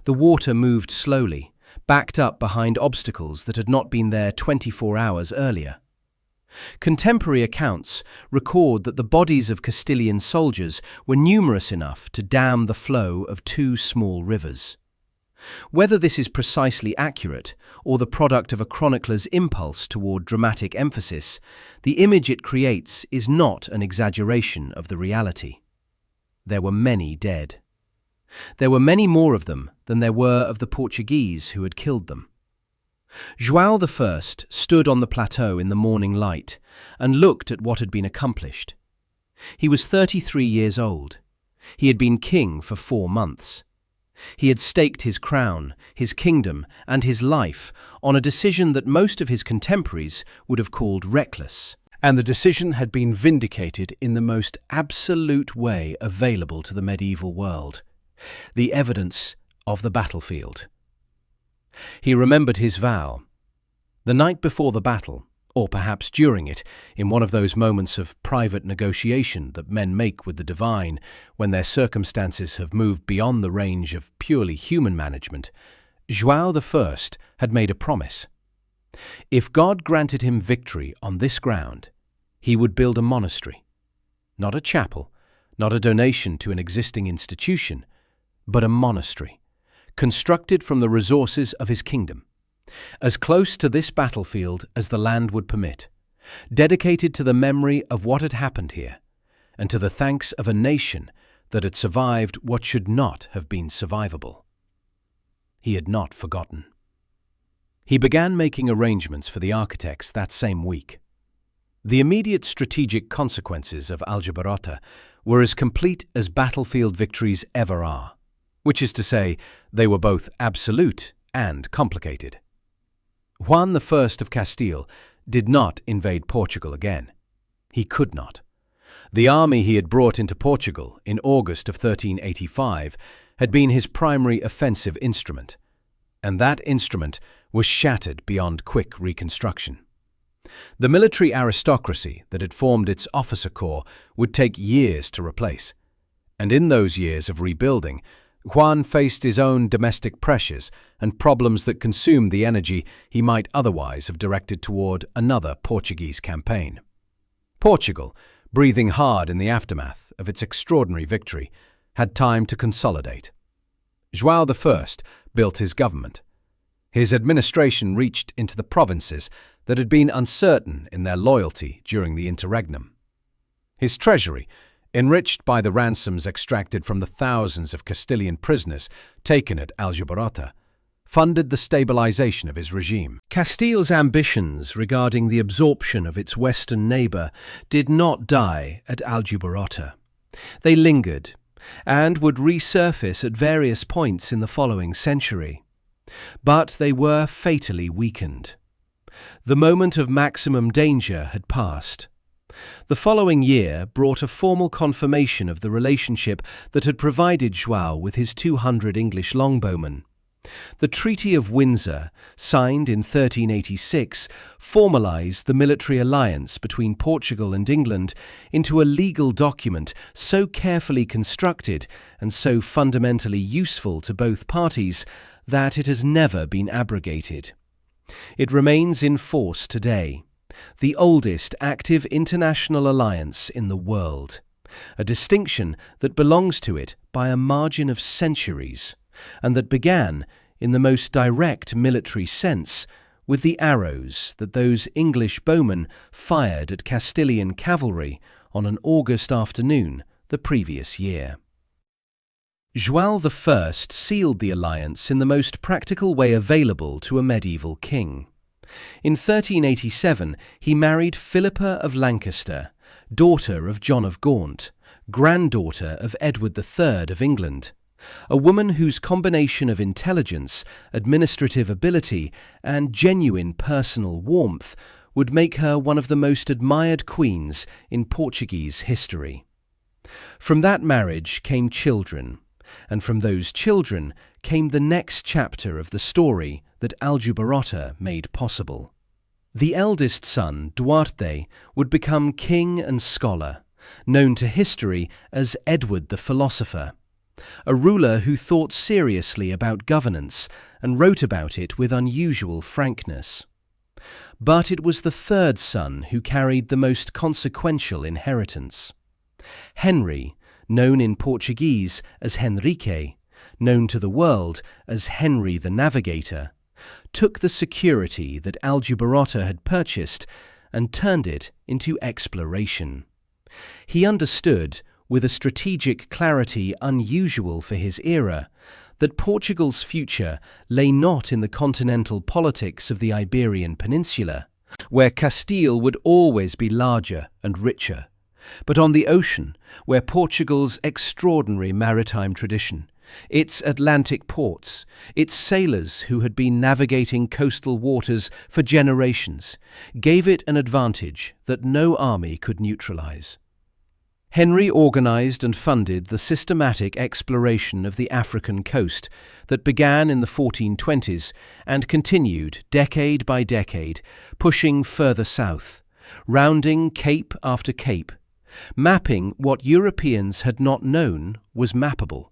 The water moved slowly, backed up behind obstacles that had not been there 24 hours earlier. Contemporary accounts record that the bodies of Castilian soldiers were numerous enough to dam the flow of two small rivers. Whether this is precisely accurate or the product of a chronicler's impulse toward dramatic emphasis, the image it creates is not an exaggeration of the reality. There were many dead. There were many more of them than there were of the Portuguese who had killed them. João I stood on the plateau in the morning light and looked at what had been accomplished. He was 33 years old. He had been king for 4 months. He had staked his crown, his kingdom, and his life on a decision that most of his contemporaries would have called reckless. And the decision had been vindicated in the most absolute way available to the medieval world: the evidence of the battlefield. He remembered his vow. The night before the battle, or perhaps during it, in one of those moments of private negotiation that men make with the divine when their circumstances have moved beyond the range of purely human management, João I had made a promise. If God granted him victory on this ground, he would build a monastery. Not a chapel, not a donation to an existing institution, but a monastery, constructed from the resources of his kingdom, as close to this battlefield as the land would permit, dedicated to the memory of what had happened here, and to the thanks of a nation that had survived what should not have been survivable. He had not forgotten. He began making arrangements for the architects that same week. The immediate strategic consequences of Aljubarrota were as complete as battlefield victories ever are, which is to say, they were both absolute and complicated. Juan I of Castile did not invade Portugal again. He could not. The army he had brought into Portugal in August of 1385 had been his primary offensive instrument, and that instrument was shattered beyond quick reconstruction. The military aristocracy that had formed its officer corps would take years to replace, and in those years of rebuilding, Juan faced his own domestic pressures and problems that consumed the energy he might otherwise have directed toward another Portuguese campaign. Portugal, breathing hard in the aftermath of its extraordinary victory, had time to consolidate. João I built his government. His administration reached into the provinces that had been uncertain in their loyalty during the interregnum. His treasury, enriched by the ransoms extracted from the thousands of Castilian prisoners taken at Aljubarrota, funded the stabilization of his regime. Castile's ambitions regarding the absorption of its western neighbour did not die at Aljubarrota. They lingered and would resurface at various points in the following century. But they were fatally weakened. The moment of maximum danger had passed. The following year brought a formal confirmation of the relationship that had provided João with his 200 English longbowmen. The Treaty of Windsor, signed in 1386, formalized the military alliance between Portugal and England into a legal document so carefully constructed and so fundamentally useful to both parties that it has never been abrogated. It remains in force today, the oldest active international alliance in the world, a distinction that belongs to it by a margin of centuries, and that began, in the most direct military sense, with the arrows that those English bowmen fired at Castilian cavalry on an August afternoon the previous year. João I sealed the alliance in the most practical way available to a medieval king. In 1387, he married Philippa of Lancaster, daughter of John of Gaunt, granddaughter of Edward III of England, a woman whose combination of intelligence, administrative ability, and genuine personal warmth would make her one of the most admired queens in Portuguese history. From that marriage came children, and from those children came the next chapter of the story that Aljubarrota made possible. The eldest son, Duarte, would become king and scholar, known to history as Edward the Philosopher, a ruler who thought seriously about governance and wrote about it with unusual frankness. But it was the third son who carried the most consequential inheritance. Henry, known in Portuguese as Henrique, known to the world as Henry the Navigator, took the security that Aljubarrota had purchased and turned it into exploration. He understood, with a strategic clarity unusual for his era, that Portugal's future lay not in the continental politics of the Iberian Peninsula, where Castile would always be larger and richer, but on the ocean, where Portugal's extraordinary maritime tradition, its Atlantic ports, its sailors who had been navigating coastal waters for generations, gave it an advantage that no army could neutralize. Henry organized and funded the systematic exploration of the African coast that began in the 1420s and continued decade by decade, pushing further south, rounding cape after cape, mapping what Europeans had not known was mappable.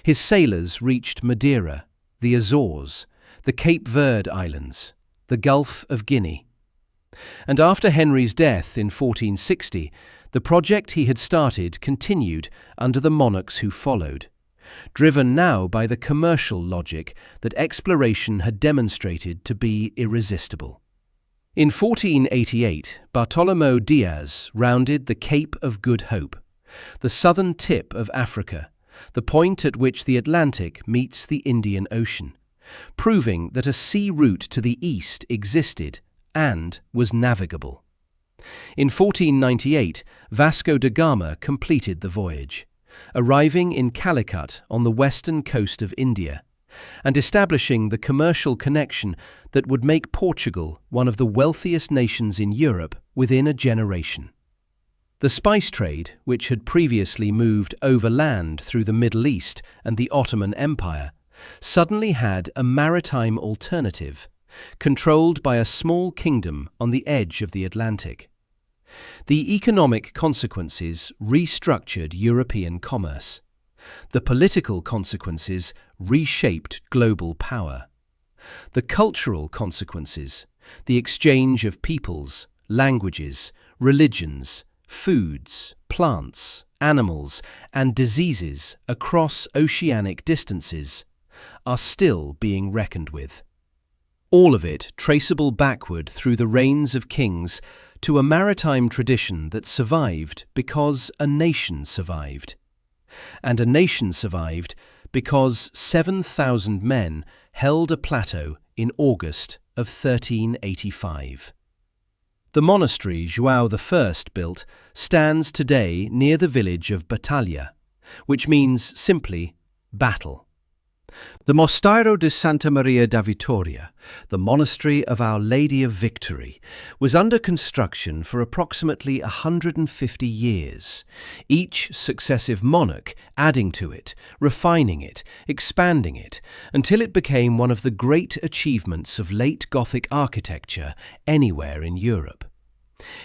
His sailors reached Madeira, the Azores, the Cape Verde Islands, the Gulf of Guinea. And after Henry's death in 1460, the project he had started continued under the monarchs who followed, driven now by the commercial logic that exploration had demonstrated to be irresistible. In 1488, Bartolomeu Diaz rounded the Cape of Good Hope, the southern tip of Africa, the point at which the Atlantic meets the Indian Ocean, proving that a sea route to the east existed and was navigable. In 1498, Vasco da Gama completed the voyage, arriving in Calicut on the western coast of India, and establishing the commercial connection that would make Portugal one of the wealthiest nations in Europe within a generation. The spice trade, which had previously moved overland through the Middle East and the Ottoman Empire, suddenly had a maritime alternative, controlled by a small kingdom on the edge of the Atlantic. The economic consequences restructured European commerce. The political consequences reshaped global power. The cultural consequences, the exchange of peoples, languages, religions, foods, plants, animals, and diseases across oceanic distances, are still being reckoned with. All of it traceable backward through the reigns of kings to a maritime tradition that survived because a nation survived. And a nation survived because 7,000 men held a plateau in August of 1385. The monastery João I built stands today near the village of Batalha, which means simply battle. The Mosteiro de Santa Maria da Vitória, the monastery of Our Lady of Victory, was under construction for approximately 150 years, each successive monarch adding to it, refining it, expanding it, until it became one of the great achievements of late Gothic architecture anywhere in Europe.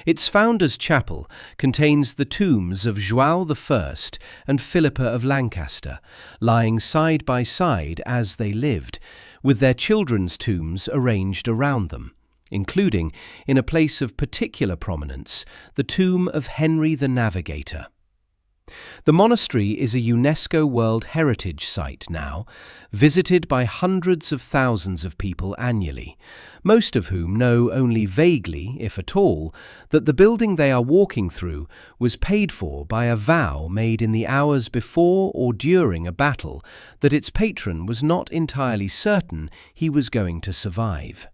Its founder's chapel contains the tombs of João I and Philippa of Lancaster, lying side by side as they lived, with their children's tombs arranged around them, including, in a place of particular prominence, the tomb of Henry the Navigator. The monastery is a UNESCO World Heritage Site now, visited by hundreds of thousands of people annually, most of whom know only vaguely, if at all, that the building they are walking through was paid for by a vow made in the hours before or during a battle that its patron was not entirely certain he was going to survive.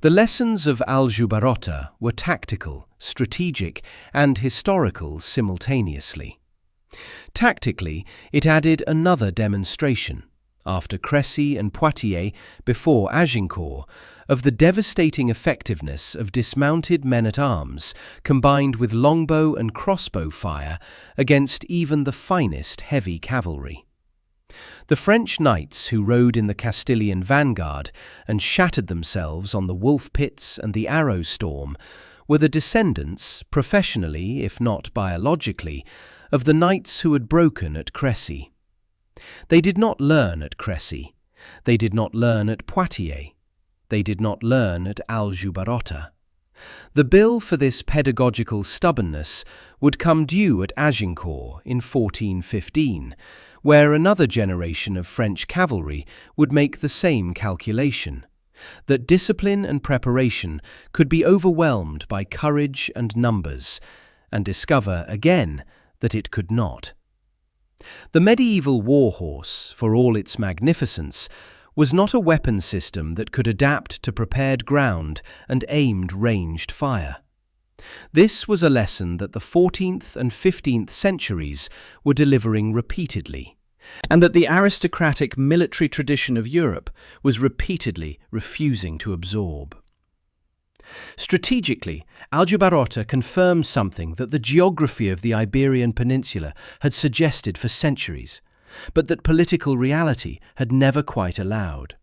The lessons of Aljubarrota were tactical, strategic, and historical simultaneously. Tactically, it added another demonstration, after Crécy and Poitiers before Agincourt, of the devastating effectiveness of dismounted men-at-arms combined with longbow and crossbow fire against even the finest heavy cavalry. The French knights who rode in the Castilian vanguard and shattered themselves on the wolf pits and the arrow storm were the descendants, professionally if not biologically, of the knights who had broken at Crécy. They did not learn at Crécy. They did not learn at Poitiers. They did not learn at Aljubarrota. The bill for this pedagogical stubbornness would come due at Agincourt in 1415, where another generation of French cavalry would make the same calculation, that discipline and preparation could be overwhelmed by courage and numbers, and discover again that it could not. The medieval war horse, for all its magnificence, was not a weapon system that could adapt to prepared ground and aimed ranged fire. This was a lesson that the 14th and 15th centuries were delivering repeatedly, and that the aristocratic military tradition of Europe was repeatedly refusing to absorb. Strategically, Aljubarrota confirmed something that the geography of the Iberian Peninsula had suggested for centuries, but that political reality had never quite allowed.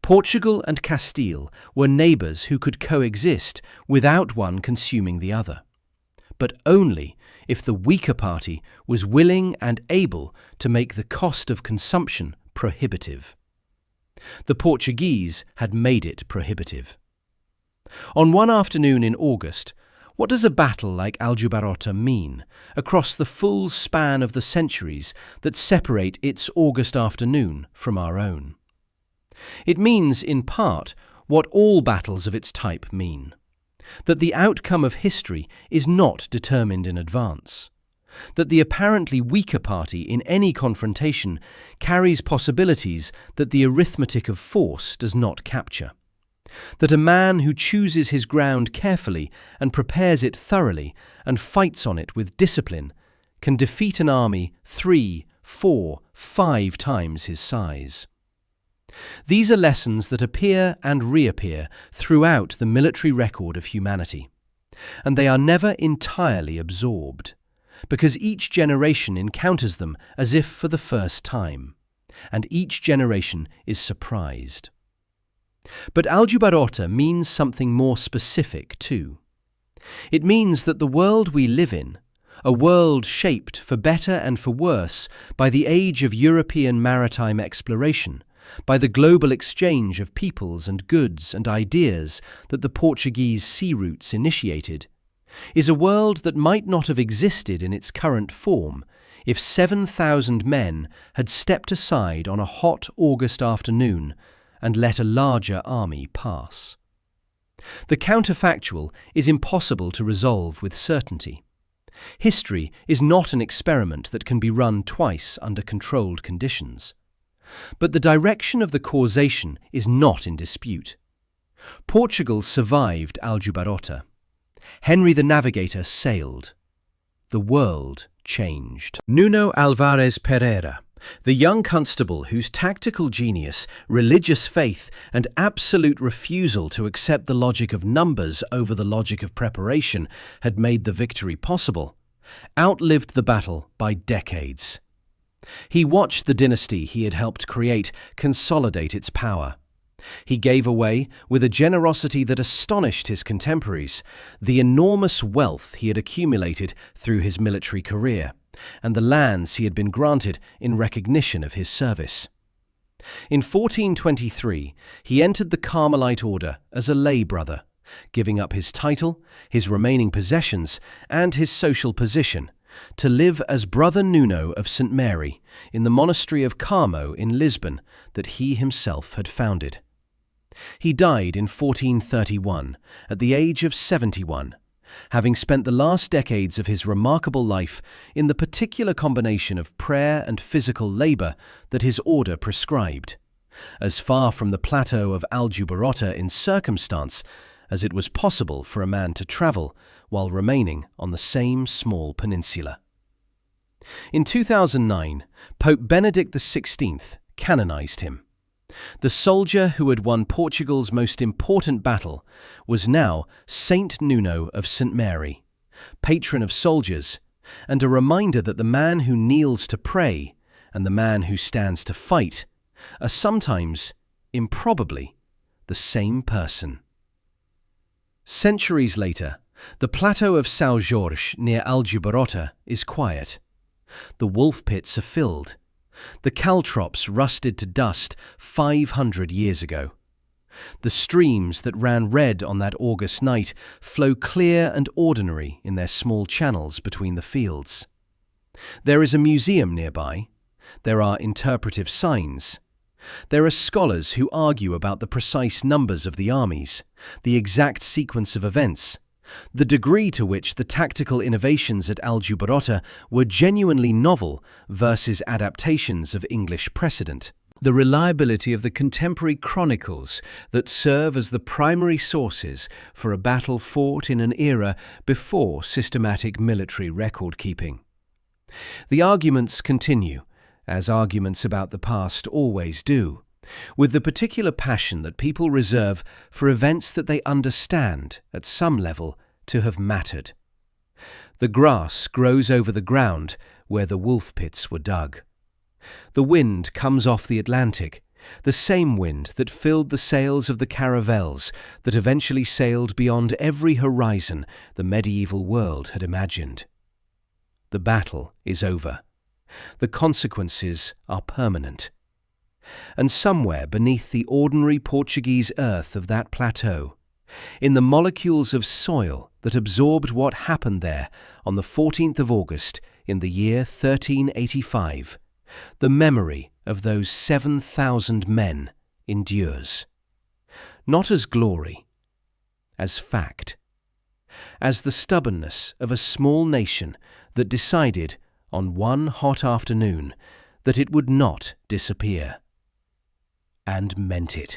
Portugal and Castile were neighbours who could coexist without one consuming the other, but only if the weaker party was willing and able to make the cost of consumption prohibitive. The Portuguese had made it prohibitive. On one afternoon in August, what does a battle like Aljubarrota mean across the full span of the centuries that separate its August afternoon from our own? It means, in part, what all battles of its type mean: that the outcome of history is not determined in advance, that the apparently weaker party in any confrontation carries possibilities that the arithmetic of force does not capture, that a man who chooses his ground carefully and prepares it thoroughly and fights on it with discipline can defeat an army 3, 4, 5 times his size. These are lessons that appear and reappear throughout the military record of humanity, and they are never entirely absorbed, because each generation encounters them as if for the first time, and each generation is surprised. But Aljubarrota means something more specific too. It means that the world we live in, a world shaped for better and for worse by the age of European maritime exploration, by the global exchange of peoples and goods and ideas that the Portuguese sea routes initiated, is a world that might not have existed in its current form if 7,000 men had stepped aside on a hot August afternoon and let a larger army pass. The counterfactual is impossible to resolve with certainty. History is not an experiment that can be run twice under controlled conditions. But the direction of the causation is not in dispute. Portugal survived Aljubarrota. Henry the Navigator sailed. The world changed. Nuno Álvares Pereira, the young constable whose tactical genius, religious faith, and absolute refusal to accept the logic of numbers over the logic of preparation had made the victory possible, outlived the battle by decades. He watched the dynasty he had helped create consolidate its power. He gave away, with a generosity that astonished his contemporaries, the enormous wealth he had accumulated through his military career, and the lands he had been granted in recognition of his service. In 1423, he entered the Carmelite order as a lay brother, giving up his title, his remaining possessions, and his social position, to live as Brother Nuno of St. Mary in the monastery of Carmo in Lisbon that he himself had founded. He died in 1431 at the age of 71, having spent the last decades of his remarkable life in the particular combination of prayer and physical labour that his order prescribed, as far from the plateau of Aljubarrota in circumstance as it was possible for a man to travel while remaining on the same small peninsula. In 2009, Pope Benedict XVI canonized him. The soldier who had won Portugal's most important battle was now Saint Nuno of St. Mary, patron of soldiers, and a reminder that the man who kneels to pray and the man who stands to fight are sometimes, improbably, the same person. Centuries later, the plateau of São Jorge near Aljubarrota is quiet. The wolf pits are filled. The caltrops rusted to dust 500 years ago. The streams that ran red on that August night flow clear and ordinary in their small channels between the fields. There is a museum nearby. There are interpretive signs. There are scholars who argue about the precise numbers of the armies, the exact sequence of events, the degree to which the tactical innovations at Aljubarrota were genuinely novel versus adaptations of English precedent, the reliability of the contemporary chronicles that serve as the primary sources for a battle fought in an era before systematic military record-keeping. The arguments continue, as arguments about the past always do, with the particular passion that people reserve for events that they understand, at some level, to have mattered. The grass grows over the ground where the wolf pits were dug. The wind comes off the Atlantic, the same wind that filled the sails of the caravels that eventually sailed beyond every horizon the medieval world had imagined. The battle is over. The consequences are permanent. And somewhere beneath the ordinary Portuguese earth of that plateau, in the molecules of soil that absorbed what happened there on the 14th of August in the year 1385, the memory of those 7,000 men endures. Not as glory, as fact, as the stubbornness of a small nation that decided on one hot afternoon that it would not disappear, and meant it.